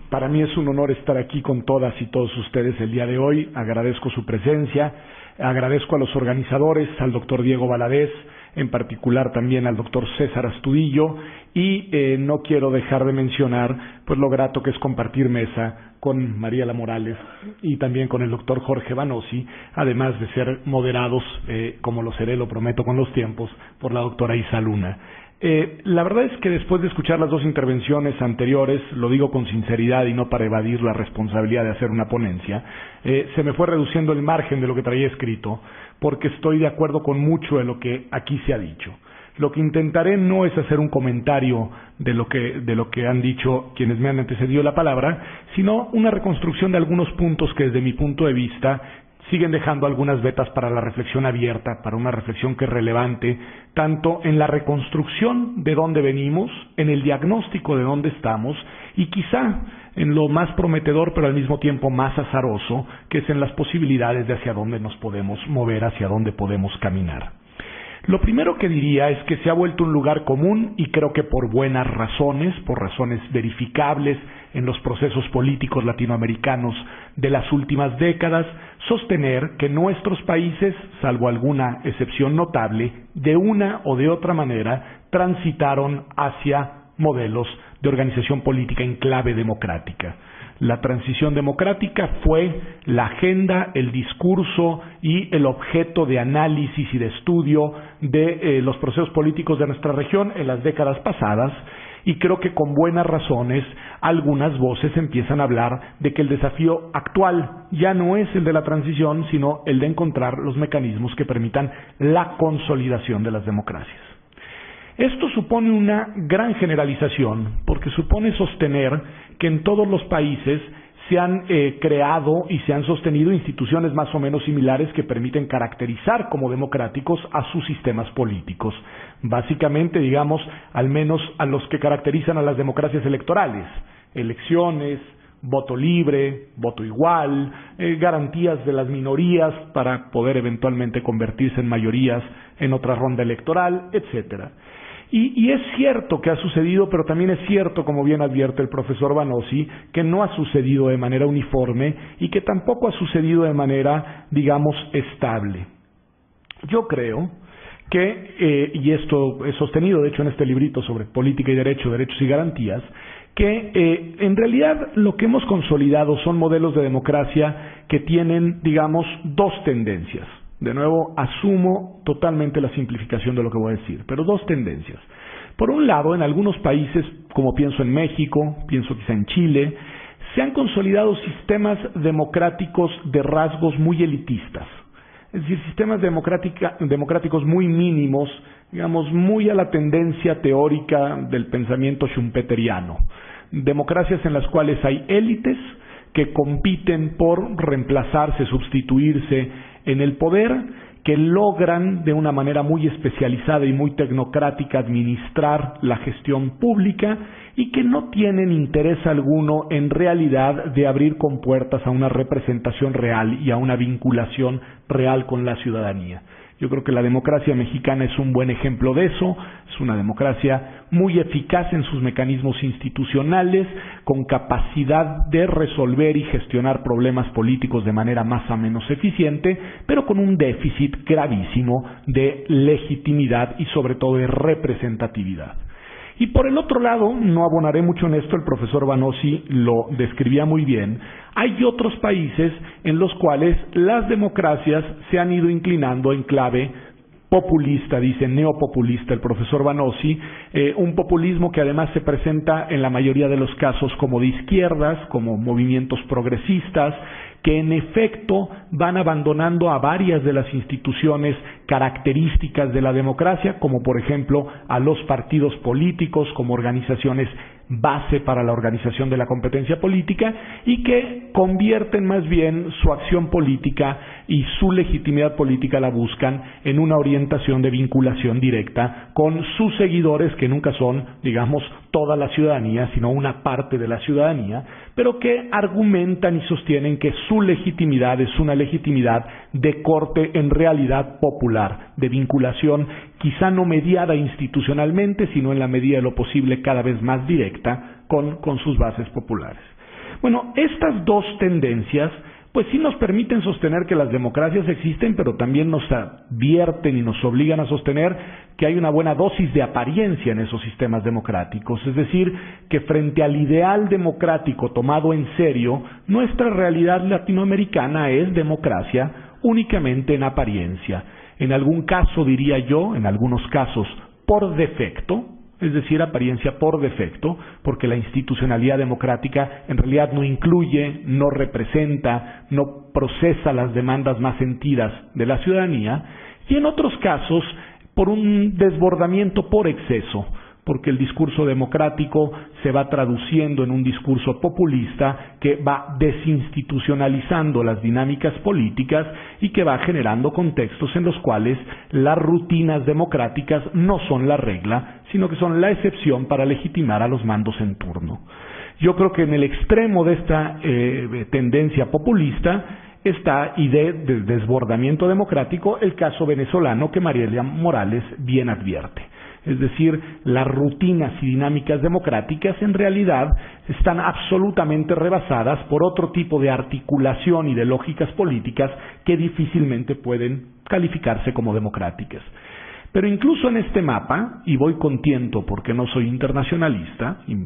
Para mí es un honor estar aquí con todas y todos ustedes el día de hoy. Agradezco su presencia, agradezco a los organizadores, al doctor Diego Valadez, en particular también al doctor César Astudillo, y no quiero dejar de mencionar pues lo grato que es compartir mesa con Mariela Morales y también con el doctor Jorge Vanossi, además de ser moderados, como lo seré, lo prometo con los tiempos, por la doctora Isa Luna. La verdad es que después de escuchar las dos intervenciones anteriores, lo digo con sinceridad y no para evadir la responsabilidad de hacer una ponencia, se me fue reduciendo el margen de lo que traía escrito, porque estoy de acuerdo con mucho de lo que aquí se ha dicho. Lo que intentaré no es hacer un comentario de lo que han dicho quienes me han antecedido la palabra, sino una reconstrucción de algunos puntos que desde mi punto de vista siguen dejando algunas vetas para la reflexión abierta, para una reflexión que es relevante, tanto en la reconstrucción de dónde venimos, en el diagnóstico de dónde estamos, y quizá en lo más prometedor, pero al mismo tiempo más azaroso, que es en las posibilidades de hacia dónde nos podemos mover, hacia dónde podemos caminar. Lo primero que diría es que se ha vuelto un lugar común, y creo que por buenas razones, por razones verificables en los procesos políticos latinoamericanos de las últimas décadas, sostener que nuestros países, salvo alguna excepción notable, de una o de otra manera transitaron hacia modelos de organización política en clave democrática. La transición democrática fue la agenda, el discurso y el objeto de análisis y de estudio de los procesos políticos de nuestra región en las décadas pasadas, y creo que con buenas razones algunas voces empiezan a hablar de que el desafío actual ya no es el de la transición, sino el de encontrar los mecanismos que permitan la consolidación de las democracias. Esto supone una gran generalización, porque supone sostener que en todos los países se han creado y se han sostenido instituciones más o menos similares que permiten caracterizar como democráticos a sus sistemas políticos. Básicamente, digamos, al menos a los que caracterizan a las democracias electorales: elecciones, voto libre, voto igual, garantías de las minorías para poder eventualmente convertirse en mayorías en otra ronda electoral, etcétera. Y es cierto que ha sucedido, pero también es cierto, como bien advierte el profesor Vanossi, que no ha sucedido de manera uniforme y que tampoco ha sucedido de manera, digamos, estable. Yo creo que, y esto es sostenido de hecho en este librito sobre política y derecho, derechos y garantías, que en realidad lo que hemos consolidado son modelos de democracia que tienen, digamos, dos tendencias. De nuevo, asumo totalmente la simplificación de lo que voy a decir, pero dos tendencias. Por un lado, en algunos países, como pienso en México, pienso quizá en Chile, se han consolidado sistemas democráticos de rasgos muy elitistas. Es decir, sistemas democráticos muy mínimos, digamos, muy a la tendencia teórica del pensamiento schumpeteriano. Democracias en las cuales hay élites que compiten por reemplazarse, sustituirse en el poder, que logran de una manera muy especializada y muy tecnocrática administrar la gestión pública y que no tienen interés alguno en realidad de abrir compuertas a una representación real y a una vinculación real con la ciudadanía. Yo creo que la democracia mexicana es un buen ejemplo de eso. Es una democracia muy eficaz en sus mecanismos institucionales, con capacidad de resolver y gestionar problemas políticos de manera más o menos eficiente, pero con un déficit gravísimo de legitimidad y sobre todo de representatividad. Y por el otro lado, no abonaré mucho en esto, el profesor Vanossi lo describía muy bien, hay otros países en los cuales las democracias se han ido inclinando en clave populista, dice neopopulista el profesor Vanossi, un populismo que además se presenta en la mayoría de los casos como de izquierdas, como movimientos progresistas, que en efecto van abandonando a varias de las instituciones características de la democracia, como por ejemplo a los partidos políticos como organizaciones base para la organización de la competencia política, y que convierten más bien su acción política y su legitimidad política la buscan en una orientación de vinculación directa con sus seguidores, que nunca son, digamos, toda la ciudadanía, sino una parte de la ciudadanía, pero que argumentan y sostienen que su legitimidad es una legitimidad de corte en realidad popular, de vinculación quizá no mediada institucionalmente, sino en la medida de lo posible cada vez más directa con sus bases populares. Bueno, estas dos tendencias pues sí nos permiten sostener que las democracias existen, pero también nos advierten y nos obligan a sostener que hay una buena dosis de apariencia en esos sistemas democráticos. Es decir, que frente al ideal democrático tomado en serio, nuestra realidad latinoamericana es democracia únicamente en apariencia. En algún caso, diría yo, en algunos casos, por defecto, es decir, apariencia por defecto, porque la institucionalidad democrática en realidad no incluye, no representa, no procesa las demandas más sentidas de la ciudadanía, y en otros casos por un desbordamiento por exceso, porque el discurso democrático se va traduciendo en un discurso populista que va desinstitucionalizando las dinámicas políticas y que va generando contextos en los cuales las rutinas democráticas no son la regla, sino que son la excepción para legitimar a los mandos en turno. Yo creo que en el extremo de esta tendencia populista está, y de desbordamiento democrático, el caso venezolano que Mariela Morales bien advierte. Es decir, las rutinas y dinámicas democráticas en realidad están absolutamente rebasadas por otro tipo de articulación y de lógicas políticas que difícilmente pueden calificarse como democráticas. Pero incluso en este mapa, y voy con tiento porque no soy internacionalista, y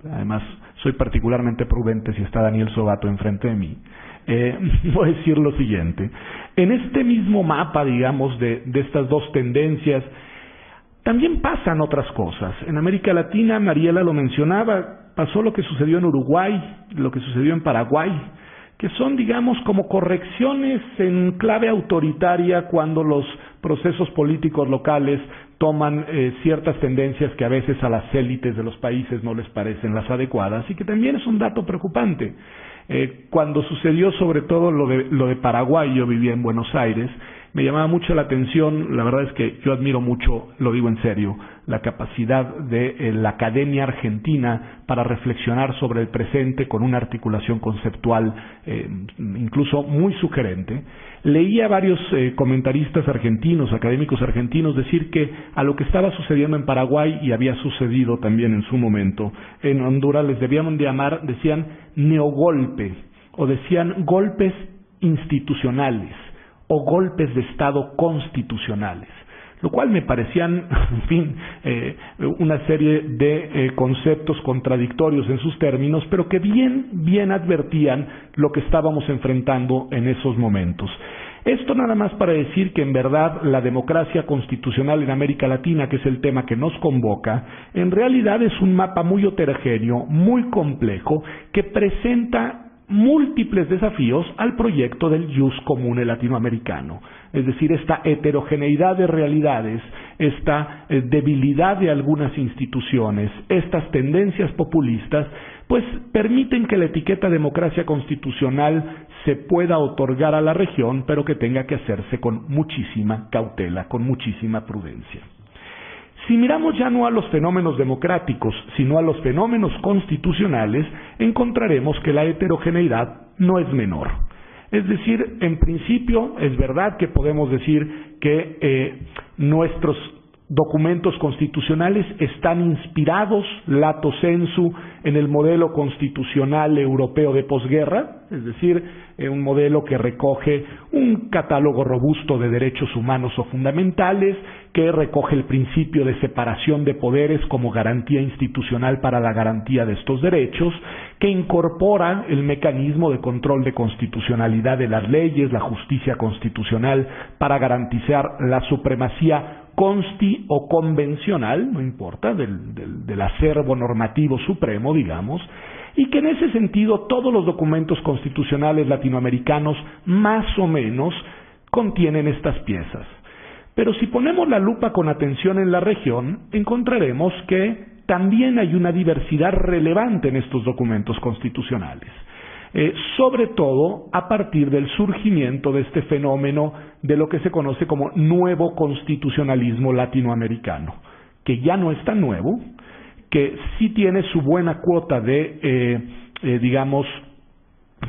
además soy particularmente prudente si está Daniel Sobato enfrente de mí, voy a decir lo siguiente. En este mismo mapa, digamos, de estas dos tendencias, también pasan otras cosas. En América Latina, Mariela lo mencionaba, pasó lo que sucedió en Uruguay, lo que sucedió en Paraguay, que son, digamos, como correcciones en clave autoritaria cuando los procesos políticos locales toman ciertas tendencias que a veces a las élites de los países no les parecen las adecuadas, y que también es un dato preocupante. Cuando sucedió sobre todo lo de Paraguay, yo vivía en Buenos Aires, me llamaba mucho la atención. La verdad es que yo admiro mucho, lo digo en serio, la capacidad de la academia argentina para reflexionar sobre el presente con una articulación conceptual incluso muy sugerente. Leía a varios comentaristas argentinos, académicos argentinos, decir que a lo que estaba sucediendo en Paraguay, y había sucedido también en su momento en Honduras, les debían de llamar, decían, neogolpe, o decían golpes institucionales, o golpes de Estado constitucionales, lo cual me parecían, en fin, una serie de conceptos contradictorios en sus términos, pero que bien advertían lo que estábamos enfrentando en esos momentos. Esto nada más para decir que en verdad la democracia constitucional en América Latina, que es el tema que nos convoca, en realidad es un mapa muy heterogéneo, muy complejo, que presenta múltiples desafíos al proyecto del jus comune latinoamericano. Es decir, esta heterogeneidad de realidades, esta debilidad de algunas instituciones, estas tendencias populistas, pues permiten que la etiqueta democracia constitucional se pueda otorgar a la región, pero que tenga que hacerse con muchísima cautela, con muchísima prudencia. Si miramos ya no a los fenómenos democráticos, sino a los fenómenos constitucionales, encontraremos que la heterogeneidad no es menor. Es decir, en principio es verdad que podemos decir que nuestros documentos constitucionales están inspirados lato sensu en el modelo constitucional europeo de posguerra, es decir, un modelo que recoge un catálogo robusto de derechos humanos o fundamentales, que recoge el principio de separación de poderes como garantía institucional para la garantía de estos derechos, que incorpora el mecanismo de control de constitucionalidad de las leyes, la justicia constitucional para garantizar la supremacía consti o convencional, no importa, del acervo normativo supremo, digamos, y que en ese sentido todos los documentos constitucionales latinoamericanos más o menos contienen estas piezas. Pero si ponemos la lupa con atención en la región, encontraremos que también hay una diversidad relevante en estos documentos constitucionales. Sobre todo a partir del surgimiento de este fenómeno de lo que se conoce como nuevo constitucionalismo latinoamericano, que ya no es tan nuevo, que sí tiene su buena cuota de, digamos,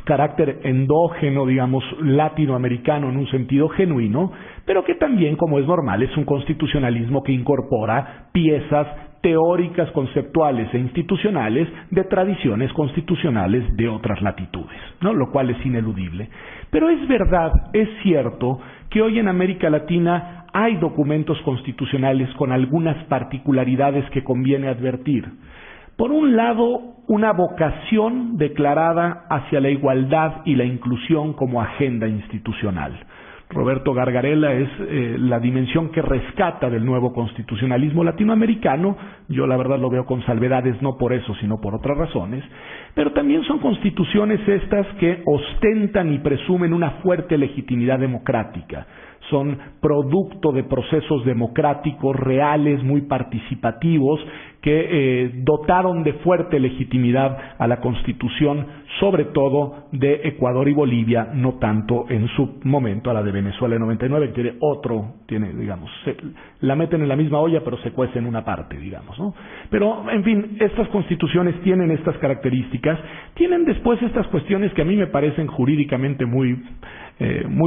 carácter endógeno, digamos, latinoamericano en un sentido genuino, pero que también, como es normal, es un constitucionalismo que incorpora piezas teóricas, conceptuales e institucionales de tradiciones constitucionales de otras latitudes, ¿no? Lo cual es ineludible. Pero es verdad, es cierto, que hoy en América Latina hay documentos constitucionales con algunas particularidades que conviene advertir. Por un lado, una vocación declarada hacia la igualdad y la inclusión como agenda institucional. Roberto Gargarella es la dimensión que rescata del nuevo constitucionalismo latinoamericano. Yo la verdad lo veo con salvedades, no por eso, sino por otras razones. Pero también son constituciones estas que ostentan y presumen una fuerte legitimidad democrática. Son producto de procesos democráticos reales, muy participativos, que dotaron de fuerte legitimidad a la Constitución, sobre todo de Ecuador y Bolivia, no tanto en su momento a la de Venezuela en 99, que tiene, digamos, la meten en la misma olla, pero se cuece en una parte, digamos, ¿no? Pero, en fin, estas constituciones tienen estas características, tienen después estas cuestiones que a mí me parecen jurídicamente muy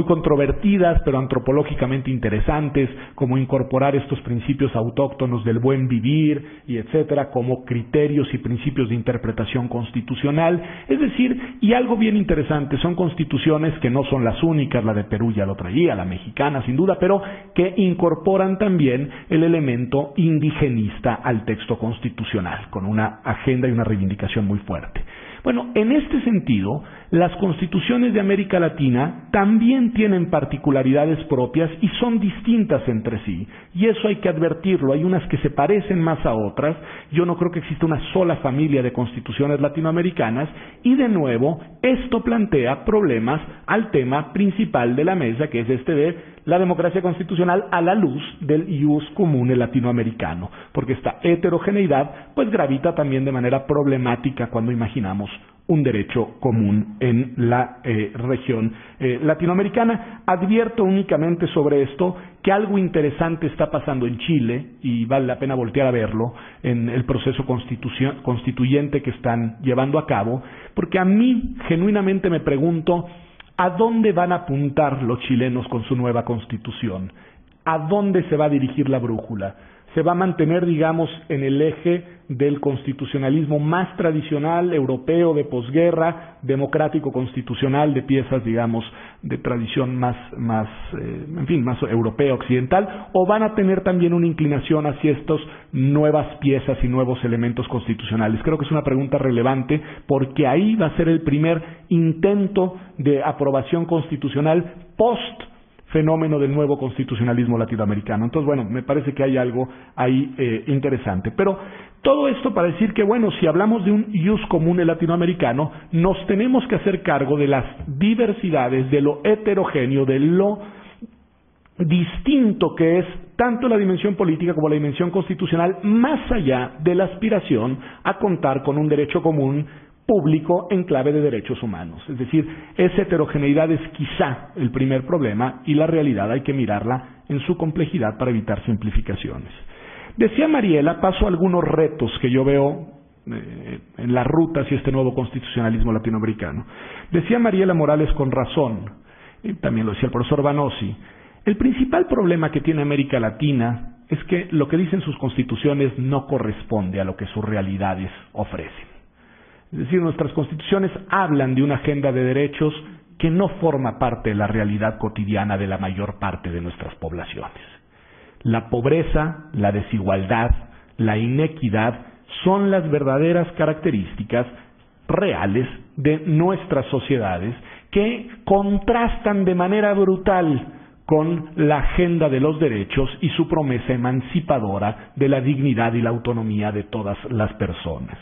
controvertidas, pero antropológicamente interesantes, como incorporar estos principios autóctonos del buen vivir y etcétera, como criterios y principios de interpretación constitucional. Es decir, y algo bien interesante, son constituciones que no son las únicas, la de Perú ya lo traía, la mexicana sin duda, pero que incorporan también el elemento indigenista al texto constitucional, con una agenda y una reivindicación muy fuerte. Bueno, en este sentido, las constituciones de América Latina también tienen particularidades propias y son distintas entre sí, y eso hay que advertirlo. Hay unas que se parecen más a otras. Yo no creo que exista una sola familia de constituciones latinoamericanas, y de nuevo, esto plantea problemas al tema principal de la mesa, que es este de la democracia constitucional a la luz del ius comune latinoamericano, porque esta heterogeneidad pues gravita también de manera problemática cuando imaginamos un derecho común en la región latinoamericana. Advierto únicamente sobre esto que algo interesante está pasando en Chile, y vale la pena voltear a verlo, en el proceso constituyente que están llevando a cabo, porque a mí genuinamente me pregunto, ¿a dónde van a apuntar los chilenos con su nueva constitución? ¿A dónde se va a dirigir la brújula? ¿Se va a mantener, digamos, en el eje del constitucionalismo más tradicional, europeo, de posguerra, democrático constitucional, de piezas, digamos, de tradición más europea, occidental? ¿O van a tener también una inclinación hacia estas nuevas piezas y nuevos elementos constitucionales? Creo que es una pregunta relevante, porque ahí va a ser el primer intento de aprobación constitucional post fenómeno del nuevo constitucionalismo latinoamericano. Entonces, bueno, me parece que hay algo ahí interesante. Pero todo esto para decir que, bueno, si hablamos de un ius comune latinoamericano, nos tenemos que hacer cargo de las diversidades, de lo heterogéneo, de lo distinto que es tanto la dimensión política como la dimensión constitucional, más allá de la aspiración a contar con un derecho común público en clave de derechos humanos. Es decir, esa heterogeneidad es quizá el primer problema, y la realidad hay que mirarla en su complejidad para evitar simplificaciones. Decía Mariela, paso a algunos retos que yo veo en la ruta hacia este nuevo constitucionalismo latinoamericano. Decía Mariela Morales con razón, y también lo decía el profesor Vanossi, el principal problema que tiene América Latina es que lo que dicen sus constituciones no corresponde a lo que sus realidades ofrecen. Es decir, nuestras constituciones hablan de una agenda de derechos que no forma parte de la realidad cotidiana de la mayor parte de nuestras poblaciones. La pobreza, la desigualdad, la inequidad son las verdaderas características reales de nuestras sociedades, que contrastan de manera brutal con la agenda de los derechos y su promesa emancipadora de la dignidad y la autonomía de todas las personas.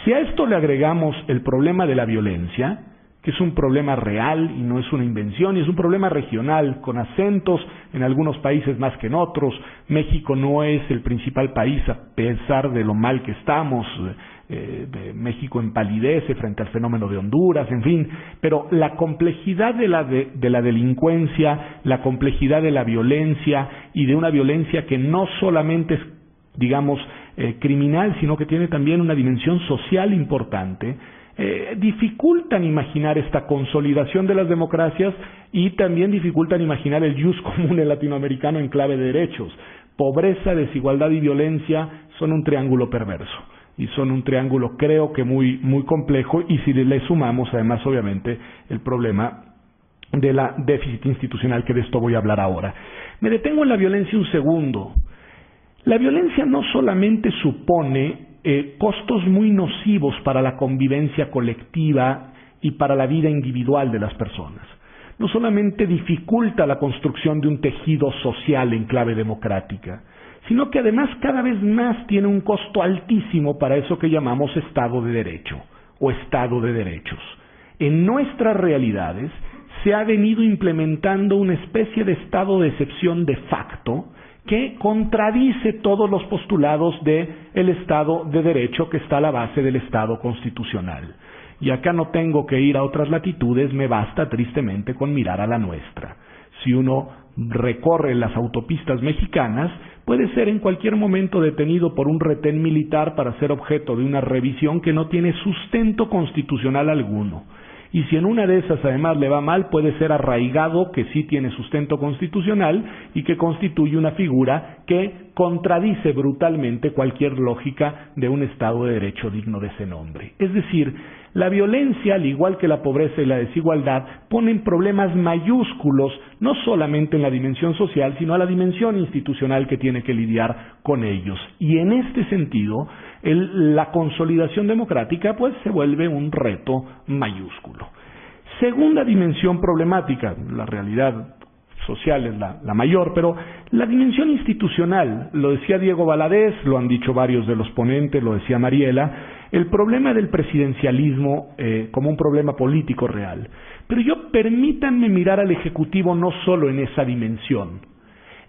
Si a esto le agregamos el problema de la violencia, que es un problema real y no es una invención, y es un problema regional, con acentos en algunos países más que en otros. México no es el principal país a pesar de lo mal que estamos. México empalidece frente al fenómeno de Honduras, en fin, pero la complejidad de la delincuencia, la complejidad de la violencia, y de una violencia que no solamente es, digamos, criminal, sino que tiene también una dimensión social importante, dificultan imaginar esta consolidación de las democracias y también dificultan imaginar el jus comune latinoamericano en clave de derechos. Pobreza, desigualdad y violencia son un triángulo perverso y son un triángulo, creo que muy complejo, y si le sumamos además obviamente el problema de la déficit institucional, que de esto voy a hablar ahora. Me detengo en la violencia un segundo. La violencia no solamente supone costos muy nocivos para la convivencia colectiva y para la vida individual de las personas. No solamente dificulta la construcción de un tejido social en clave democrática, sino que además cada vez más tiene un costo altísimo para eso que llamamos Estado de Derecho o Estado de Derechos. En nuestras realidades se ha venido implementando una especie de estado de excepción de facto que contradice todos los postulados del Estado de Derecho que está a la base del Estado constitucional. Y acá no tengo que ir a otras latitudes, me basta tristemente con mirar a la nuestra. Si uno recorre las autopistas mexicanas, puede ser en cualquier momento detenido por un retén militar para ser objeto de una revisión que no tiene sustento constitucional alguno. Y si en una de esas además le va mal, puede ser arraigado, que sí tiene sustento constitucional y que constituye una figura que contradice brutalmente cualquier lógica de un Estado de Derecho digno de ese nombre. Es decir, la violencia, al igual que la pobreza y la desigualdad, ponen problemas mayúsculos, no solamente en la dimensión social, sino a la dimensión institucional que tiene que lidiar con ellos. Y en este sentido, la consolidación democrática pues se vuelve un reto mayúsculo. Segunda dimensión problemática, la realidad social es la mayor, pero la dimensión institucional, lo decía Diego Valadez, lo han dicho varios de los ponentes, lo decía Mariela, el problema del presidencialismo como un problema político real. Pero permítanme mirar al Ejecutivo no solo en esa dimensión.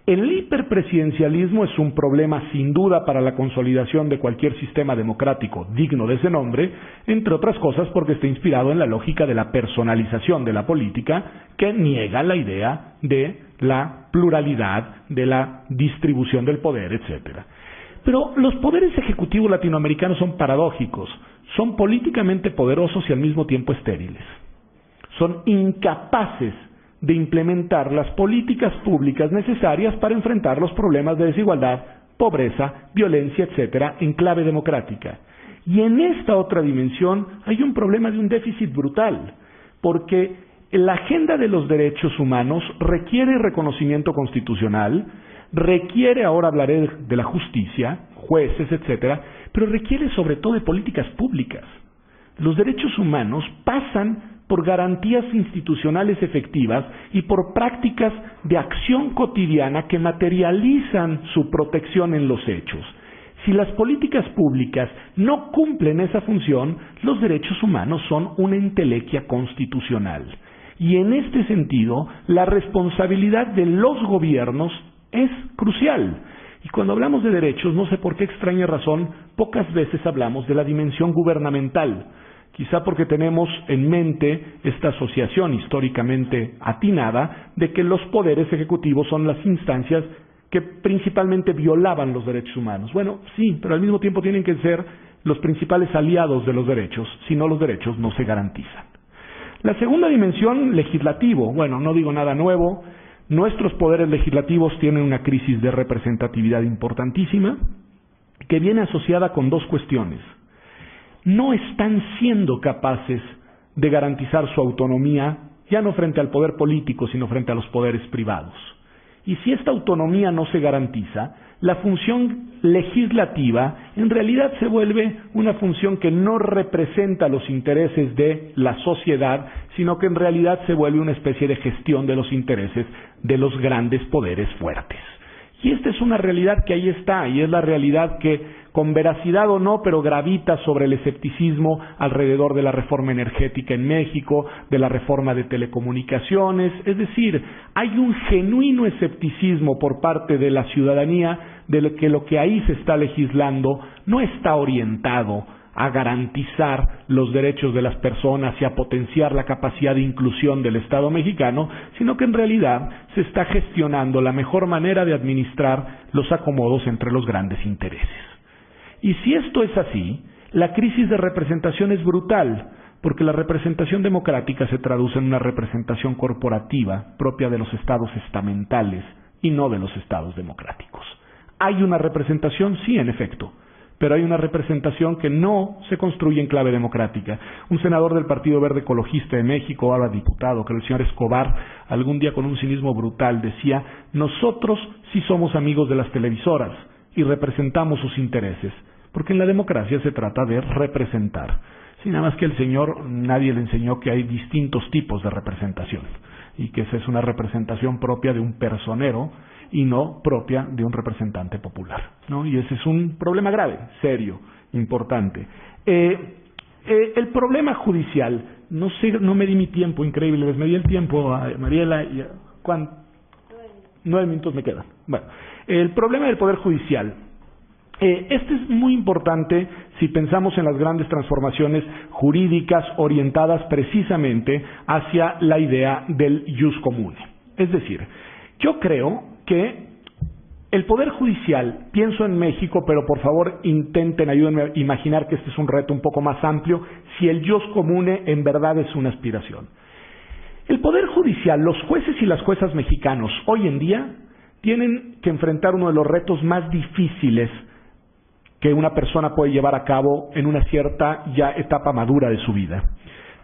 El hiperpresidencialismo es un problema sin duda para la consolidación de cualquier sistema democrático digno de ese nombre, entre otras cosas porque está inspirado en la lógica de la personalización de la política, que niega la idea de la pluralidad, de la distribución del poder, etcétera. Pero los poderes ejecutivos latinoamericanos son paradójicos, son políticamente poderosos y al mismo tiempo estériles. Son incapaces de implementar las políticas públicas necesarias para enfrentar los problemas de desigualdad, pobreza, violencia, etcétera, en clave democrática. Y en esta otra dimensión hay un problema de un déficit brutal, porque la agenda de los derechos humanos requiere reconocimiento constitucional, requiere, ahora hablaré de la justicia, jueces, etcétera, pero requiere sobre todo de políticas públicas. Los derechos humanos pasan por garantías institucionales efectivas y por prácticas de acción cotidiana que materializan su protección en los hechos. Si las políticas públicas no cumplen esa función, los derechos humanos son una entelequia constitucional. Y en este sentido, la responsabilidad de los gobiernos es crucial. Y cuando hablamos de derechos, no sé por qué extraña razón, pocas veces hablamos de la dimensión gubernamental. Quizá porque tenemos en mente esta asociación históricamente atinada de que los poderes ejecutivos son las instancias que principalmente violaban los derechos humanos. Bueno, sí, pero al mismo tiempo tienen que ser los principales aliados de los derechos, si no los derechos no se garantizan. La segunda dimensión, legislativo. Bueno, no digo nada nuevo. Nuestros poderes legislativos tienen una crisis de representatividad importantísima que viene asociada con dos cuestiones. No están siendo capaces de garantizar su autonomía, ya no frente al poder político, sino frente a los poderes privados. Y si esta autonomía no se garantiza, la función legislativa en realidad se vuelve una función que no representa los intereses de la sociedad, sino que en realidad se vuelve una especie de gestión de los intereses de los grandes poderes fuertes. Y esta es una realidad que ahí está, y es la realidad que, con veracidad o no, pero gravita sobre el escepticismo alrededor de la reforma energética en México, de la reforma de telecomunicaciones. Es decir, hay un genuino escepticismo por parte de la ciudadanía de que lo que ahí se está legislando no está orientado a garantizar los derechos de las personas y a potenciar la capacidad de inclusión del Estado mexicano, sino que en realidad se está gestionando la mejor manera de administrar los acomodos entre los grandes intereses. Y si esto es así, La crisis de representación es brutal, porque la representación democrática se traduce en una representación corporativa propia de los estados estamentales y no de los estados democráticos. Hay una representación, sí, en efecto, pero hay una representación que no se construye en clave democrática. Un senador del Partido Verde Ecologista de México, ahora diputado, que era el señor Escobar, algún día con un cinismo brutal decía: nosotros sí somos amigos de las televisoras y representamos sus intereses, porque en la democracia se trata de representar. Sí, nada más que el señor, nadie le enseñó que hay distintos tipos de representación y que esa es una representación propia de un personero y no propia de un representante popular, ¿no? Y ese es un problema grave, serio, importante. El problema judicial, no sé, no me di mi tiempo, increíble, les medí el tiempo a Mariela y ¿cuánto? 9 minutos me quedan. Bueno, el problema del Poder Judicial. Este es muy importante si pensamos en las grandes transformaciones jurídicas orientadas precisamente hacia la idea del jus comune. Es decir, yo creo que el Poder Judicial, pienso en México, pero por favor intenten, ayúdenme a imaginar que este es un reto un poco más amplio, si el jus comune en verdad es una aspiración. El Poder Judicial, los jueces y las juezas mexicanos hoy en día tienen que enfrentar uno de los retos más difíciles que una persona puede llevar a cabo en una cierta ya etapa madura de su vida,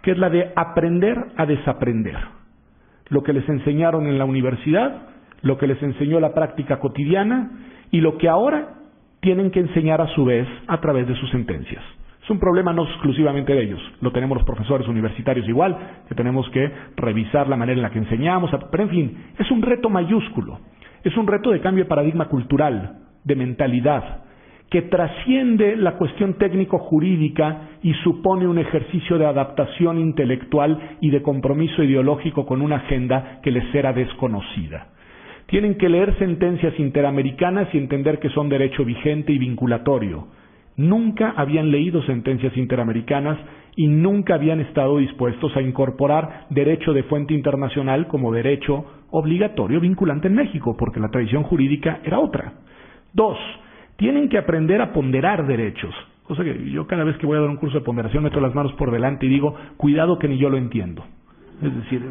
que es la de aprender a desaprender. Lo que les enseñaron en la universidad, lo que les enseñó la práctica cotidiana y lo que ahora tienen que enseñar a su vez a través de sus sentencias. Es un problema no exclusivamente de ellos, lo tenemos los profesores universitarios igual, que tenemos que revisar la manera en la que enseñamos, pero en fin, es un reto mayúsculo, es un reto de cambio de paradigma cultural, de mentalidad, que trasciende la cuestión técnico-jurídica y supone un ejercicio de adaptación intelectual y de compromiso ideológico con una agenda que les era desconocida. Tienen que leer sentencias interamericanas y entender que son derecho vigente y vinculatorio. Nunca habían leído sentencias interamericanas y nunca habían estado dispuestos a incorporar derecho de fuente internacional como derecho obligatorio vinculante en México, porque la tradición jurídica era otra. 2. Tienen que aprender a ponderar derechos, cosa que yo cada vez que voy a dar un curso de ponderación meto las manos por delante y digo, cuidado que ni yo lo entiendo. Es decir,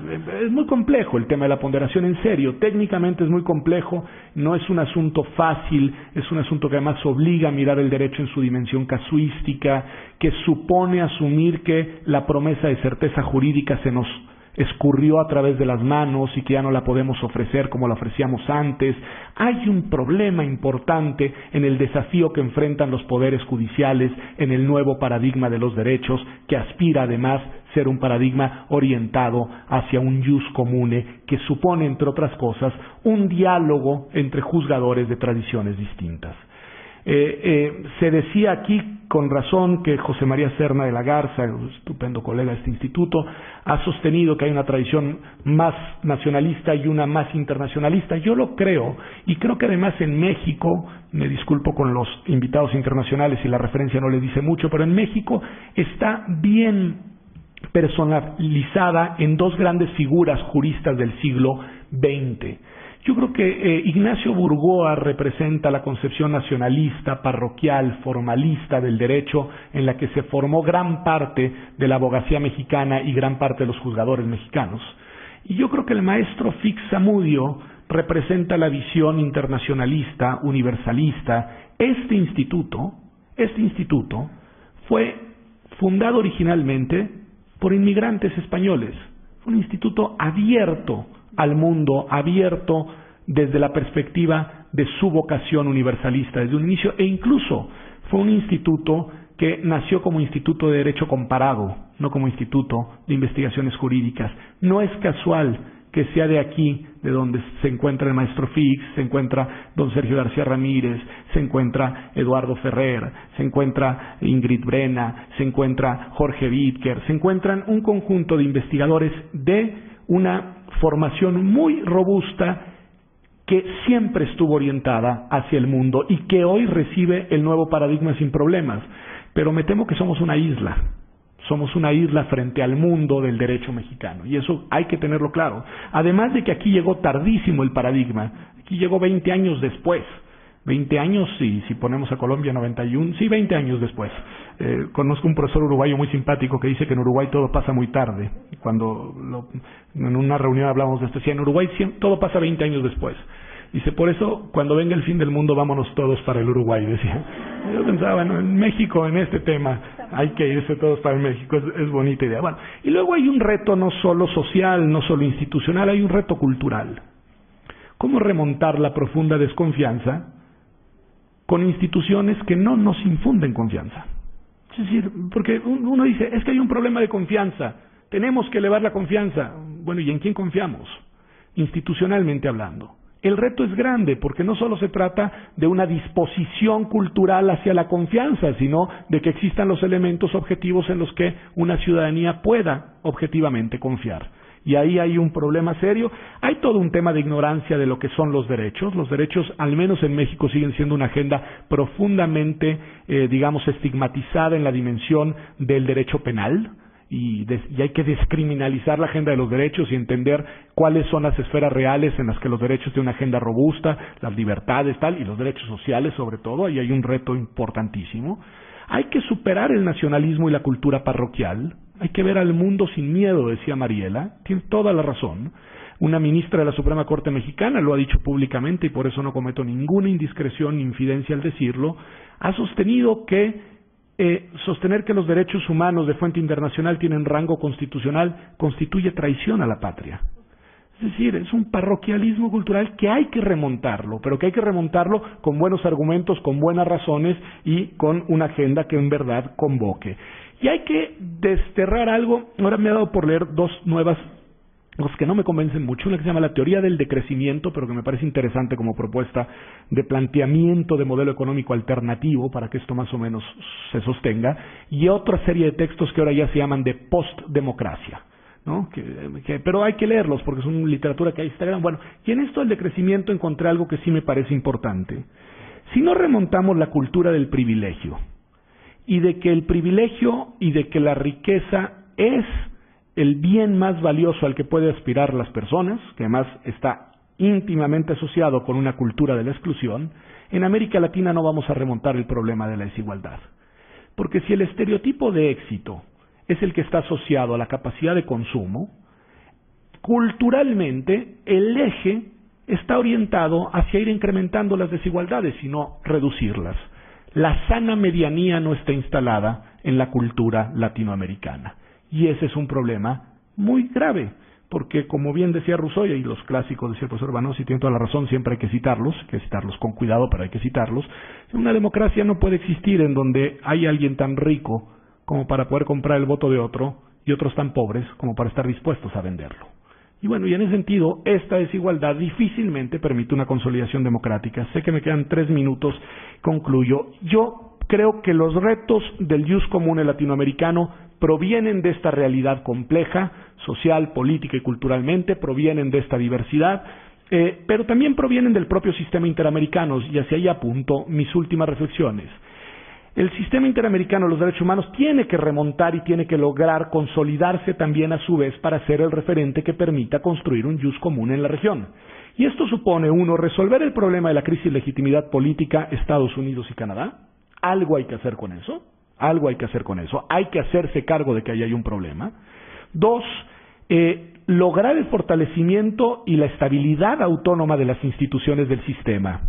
es muy complejo el tema de la ponderación, en serio, técnicamente es muy complejo, no es un asunto fácil, es un asunto que además obliga a mirar el derecho en su dimensión casuística, que supone asumir que la promesa de certeza jurídica se nos escurrió a través de las manos y que ya no la podemos ofrecer como la ofrecíamos antes. Hay un problema importante en el desafío que enfrentan los poderes judiciales en el nuevo paradigma de los derechos, que aspira además ser un paradigma orientado hacia un jus comune, que supone, entre otras cosas, un diálogo entre juzgadores de tradiciones distintas. Se decía aquí con razón que José María Serna de la Garza, un estupendo colega de este instituto, ha sostenido que hay una tradición más nacionalista y una más internacionalista. Yo lo creo, y creo que además en México, me disculpo con los invitados internacionales si la referencia no les dice mucho, pero en México está bien personalizada en dos grandes figuras juristas del siglo XX. Yo creo que Ignacio Burgoa representa la concepción nacionalista, parroquial, formalista del derecho en la que se formó gran parte de la abogacía mexicana y gran parte de los juzgadores mexicanos. Y yo creo que el maestro Fix Zamudio representa la visión internacionalista, universalista. Este instituto fue fundado originalmente por inmigrantes españoles. Fue un instituto abierto al mundo, abierto desde la perspectiva de su vocación universalista desde un inicio, e incluso fue un instituto que nació como instituto de derecho comparado, no como instituto de investigaciones jurídicas. No es casual que sea de aquí, de donde se encuentra el maestro Fix, se encuentra don Sergio García Ramírez, se encuentra Eduardo Ferrer, se encuentra Ingrid Brena, se encuentra Jorge Wittker, se encuentran un conjunto de investigadores de una formación muy robusta que siempre estuvo orientada hacia el mundo y que hoy recibe el nuevo paradigma sin problemas. Pero me temo que somos una isla frente al mundo del derecho mexicano, y eso hay que tenerlo claro. Además de que aquí llegó tardísimo el paradigma, aquí llegó 20 años después 20 años, y si ponemos a Colombia 91, sí, 20 años después. Conozco un profesor uruguayo muy simpático que dice que en Uruguay todo pasa muy tarde. En una reunión hablamos de esto, decía, en Uruguay todo pasa 20 años después. Dice, por eso, cuando venga el fin del mundo, vámonos todos para el Uruguay, decía. Yo pensaba, bueno, en México, en este tema, hay que irse todos para México, es bonita idea. Bueno, y luego hay un reto no solo social, no solo institucional, hay un reto cultural. ¿Cómo remontar la profunda desconfianza con instituciones que no nos infunden confianza? Es decir, porque uno dice, es que hay un problema de confianza, tenemos que elevar la confianza. Bueno, ¿y en quién confiamos? Institucionalmente hablando. El reto es grande porque no solo se trata de una disposición cultural hacia la confianza, sino de que existan los elementos objetivos en los que una ciudadanía pueda objetivamente confiar. Y ahí hay un problema serio. Hay todo un tema de ignorancia de lo que son los derechos. Los derechos, al menos en México, siguen siendo una agenda profundamente, estigmatizada en la dimensión del derecho penal. Y hay que descriminalizar la agenda de los derechos y entender cuáles son las esferas reales en las que los derechos de una agenda robusta, las libertades, y los derechos sociales sobre todo. Ahí hay un reto importantísimo. Hay que superar el nacionalismo y la cultura parroquial. Hay que ver al mundo sin miedo, decía Mariela. Tiene toda la razón. Una ministra de la Suprema Corte Mexicana lo ha dicho públicamente, y por eso no cometo ninguna indiscreción ni infidencia al decirlo. Ha sostenido que sostener que los derechos humanos de fuente internacional tienen rango constitucional constituye traición a la patria. Es decir, es un parroquialismo cultural que hay que remontarlo, pero que hay que remontarlo con buenos argumentos, con buenas razones y con una agenda que en verdad convoque. Y hay que desterrar algo. Ahora me ha dado por leer dos que no me convencen mucho. Una que se llama La teoría del decrecimiento, pero que me parece interesante como propuesta de planteamiento de modelo económico alternativo para que esto más o menos se sostenga, y otra serie de textos que ahora ya se llaman de postdemocracia, ¿no? Pero hay que leerlos porque son literatura que ahí está. Bueno, y en esto del decrecimiento encontré algo que sí me parece importante. Si no remontamos la cultura del privilegio, y de que el privilegio y de que la riqueza es el bien más valioso al que puede aspirar las personas, que además está íntimamente asociado con una cultura de la exclusión, en América Latina no vamos a remontar el problema de la desigualdad. Porque si el estereotipo de éxito es el que está asociado a la capacidad de consumo, culturalmente el eje está orientado hacia ir incrementando las desigualdades y no reducirlas. La sana medianía no está instalada en la cultura latinoamericana. Y ese es un problema muy grave, porque como bien decía Rousseau, y los clásicos decía el profesor Vanossi, tienen toda la razón, siempre hay que citarlos con cuidado, pero hay que citarlos. Una democracia no puede existir en donde hay alguien tan rico como para poder comprar el voto de otro y otros tan pobres como para estar dispuestos a venderlo. Y bueno, y en ese sentido, esta desigualdad difícilmente permite una consolidación democrática. Sé que me quedan 3 minutos, concluyo. Yo creo que los retos del jus comune latinoamericano provienen de esta realidad compleja, social, política y culturalmente, provienen de esta diversidad, pero también provienen del propio sistema interamericano, y hacia ahí apunto mis últimas reflexiones. El sistema interamericano de los derechos humanos tiene que remontar y tiene que lograr consolidarse también a su vez para ser el referente que permita construir un jus comune en la región. Y esto supone, uno, resolver el problema de la crisis de legitimidad política Estados Unidos y Canadá. Algo hay que hacer con eso. Hay que hacerse cargo de que ahí hay un problema. 2, lograr el fortalecimiento y la estabilidad autónoma de las instituciones del sistema.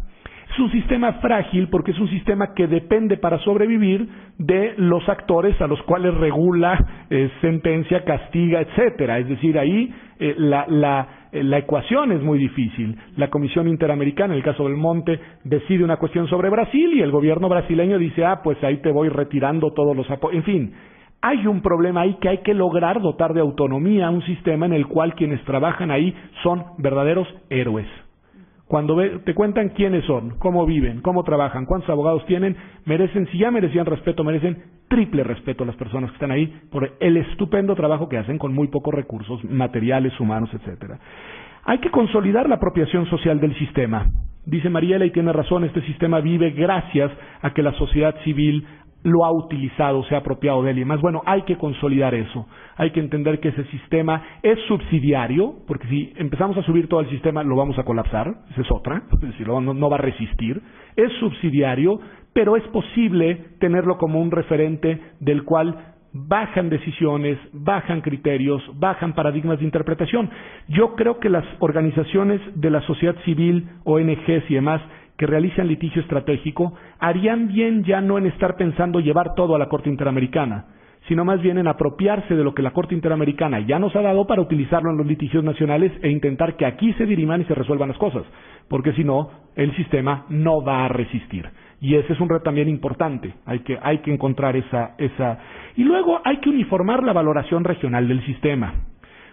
Es un sistema frágil porque es un sistema que depende para sobrevivir de los actores a los cuales regula, sentencia, castiga, etcétera. Es decir, ahí la ecuación es muy difícil. La Comisión Interamericana, en el caso del Monte, decide una cuestión sobre Brasil y el gobierno brasileño dice, pues ahí te voy retirando todos los apoyos. En fin, hay un problema ahí que hay que lograr dotar de autonomía a un sistema en el cual quienes trabajan ahí son verdaderos héroes. Cuando te cuentan quiénes son, cómo viven, cómo trabajan, cuántos abogados tienen, si ya merecían respeto, merecen triple respeto a las personas que están ahí por el estupendo trabajo que hacen con muy pocos recursos materiales, humanos, etcétera. Hay que consolidar la apropiación social del sistema. Dice Mariela, y tiene razón, este sistema vive gracias a que la sociedad civil lo ha utilizado, se ha apropiado de él y demás. Bueno, hay que consolidar eso, hay que entender que ese sistema es subsidiario, porque si empezamos a subir todo el sistema lo vamos a colapsar, esa es otra, es decir, no va a resistir, es subsidiario, pero es posible tenerlo como un referente del cual bajan decisiones, bajan criterios, bajan paradigmas de interpretación. Yo creo que las organizaciones de la sociedad civil, ONGs y demás, que realizan litigio estratégico, harían bien ya no en estar pensando llevar todo a la Corte Interamericana, sino más bien en apropiarse de lo que la Corte Interamericana ya nos ha dado para utilizarlo en los litigios nacionales e intentar que aquí se diriman y se resuelvan las cosas, porque si no, el sistema no va a resistir. Y ese es un reto también importante, hay que encontrar esa... Y luego hay que uniformar la valoración regional del sistema.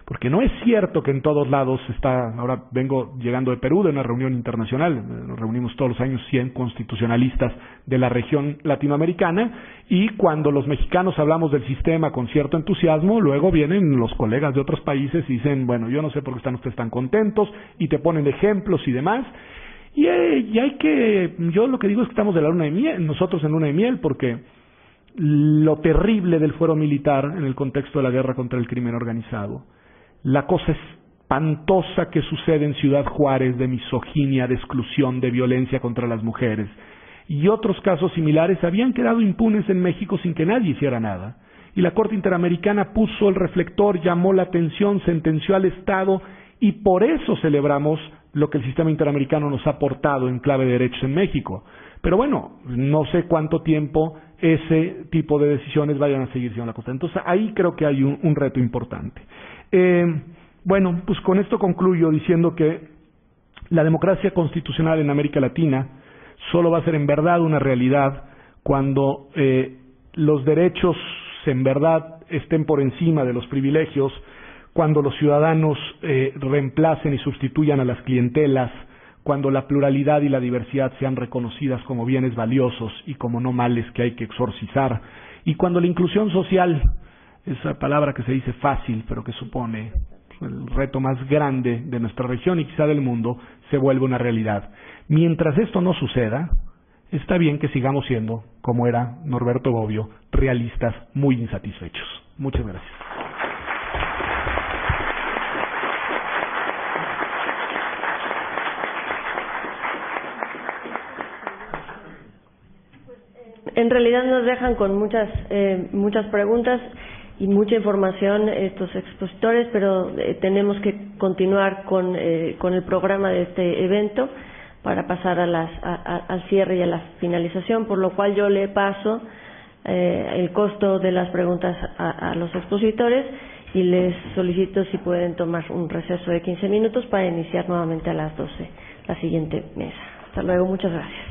Porque no es cierto que en todos lados ahora vengo llegando de Perú, de una reunión internacional, nos reunimos todos los años 100 constitucionalistas de la región latinoamericana, y cuando los mexicanos hablamos del sistema con cierto entusiasmo, luego vienen los colegas de otros países y dicen, bueno, yo no sé por qué están ustedes tan contentos, y te ponen ejemplos y demás, y yo lo que digo es que estamos de la luna de miel, nosotros en luna de miel, porque lo terrible del fuero militar en el contexto de la guerra contra el crimen organizado, la cosa espantosa que sucede en Ciudad Juárez de misoginia, de exclusión, de violencia contra las mujeres y otros casos similares habían quedado impunes en México sin que nadie hiciera nada. Y la Corte Interamericana puso el reflector, llamó la atención, sentenció al Estado, y por eso celebramos lo que el sistema interamericano nos ha aportado en clave de derechos en México. Pero bueno, no sé cuánto tiempo ese tipo de decisiones vayan a seguir siendo la cosa. Entonces ahí creo que hay un reto importante. Bueno, pues con esto concluyo diciendo que la democracia constitucional en América Latina solo va a ser en verdad una realidad cuando los derechos en verdad estén por encima de los privilegios, cuando los ciudadanos reemplacen y sustituyan a las clientelas, cuando la pluralidad y la diversidad sean reconocidas como bienes valiosos y como no males que hay que exorcizar, y cuando la inclusión social, esa palabra que se dice fácil, pero que supone el reto más grande de nuestra región y quizá del mundo, se vuelve una realidad. Mientras esto no suceda, está bien que sigamos siendo, como era Norberto Bobbio, realistas muy insatisfechos. Muchas gracias. En realidad nos dejan con muchas preguntas y mucha información estos expositores, pero tenemos que continuar con el programa de este evento para pasar al cierre y a la finalización, por lo cual yo le paso el costo de las preguntas a los expositores y les solicito si pueden tomar un receso de 15 minutos para iniciar nuevamente a las 12 la siguiente mesa. Hasta luego, muchas gracias.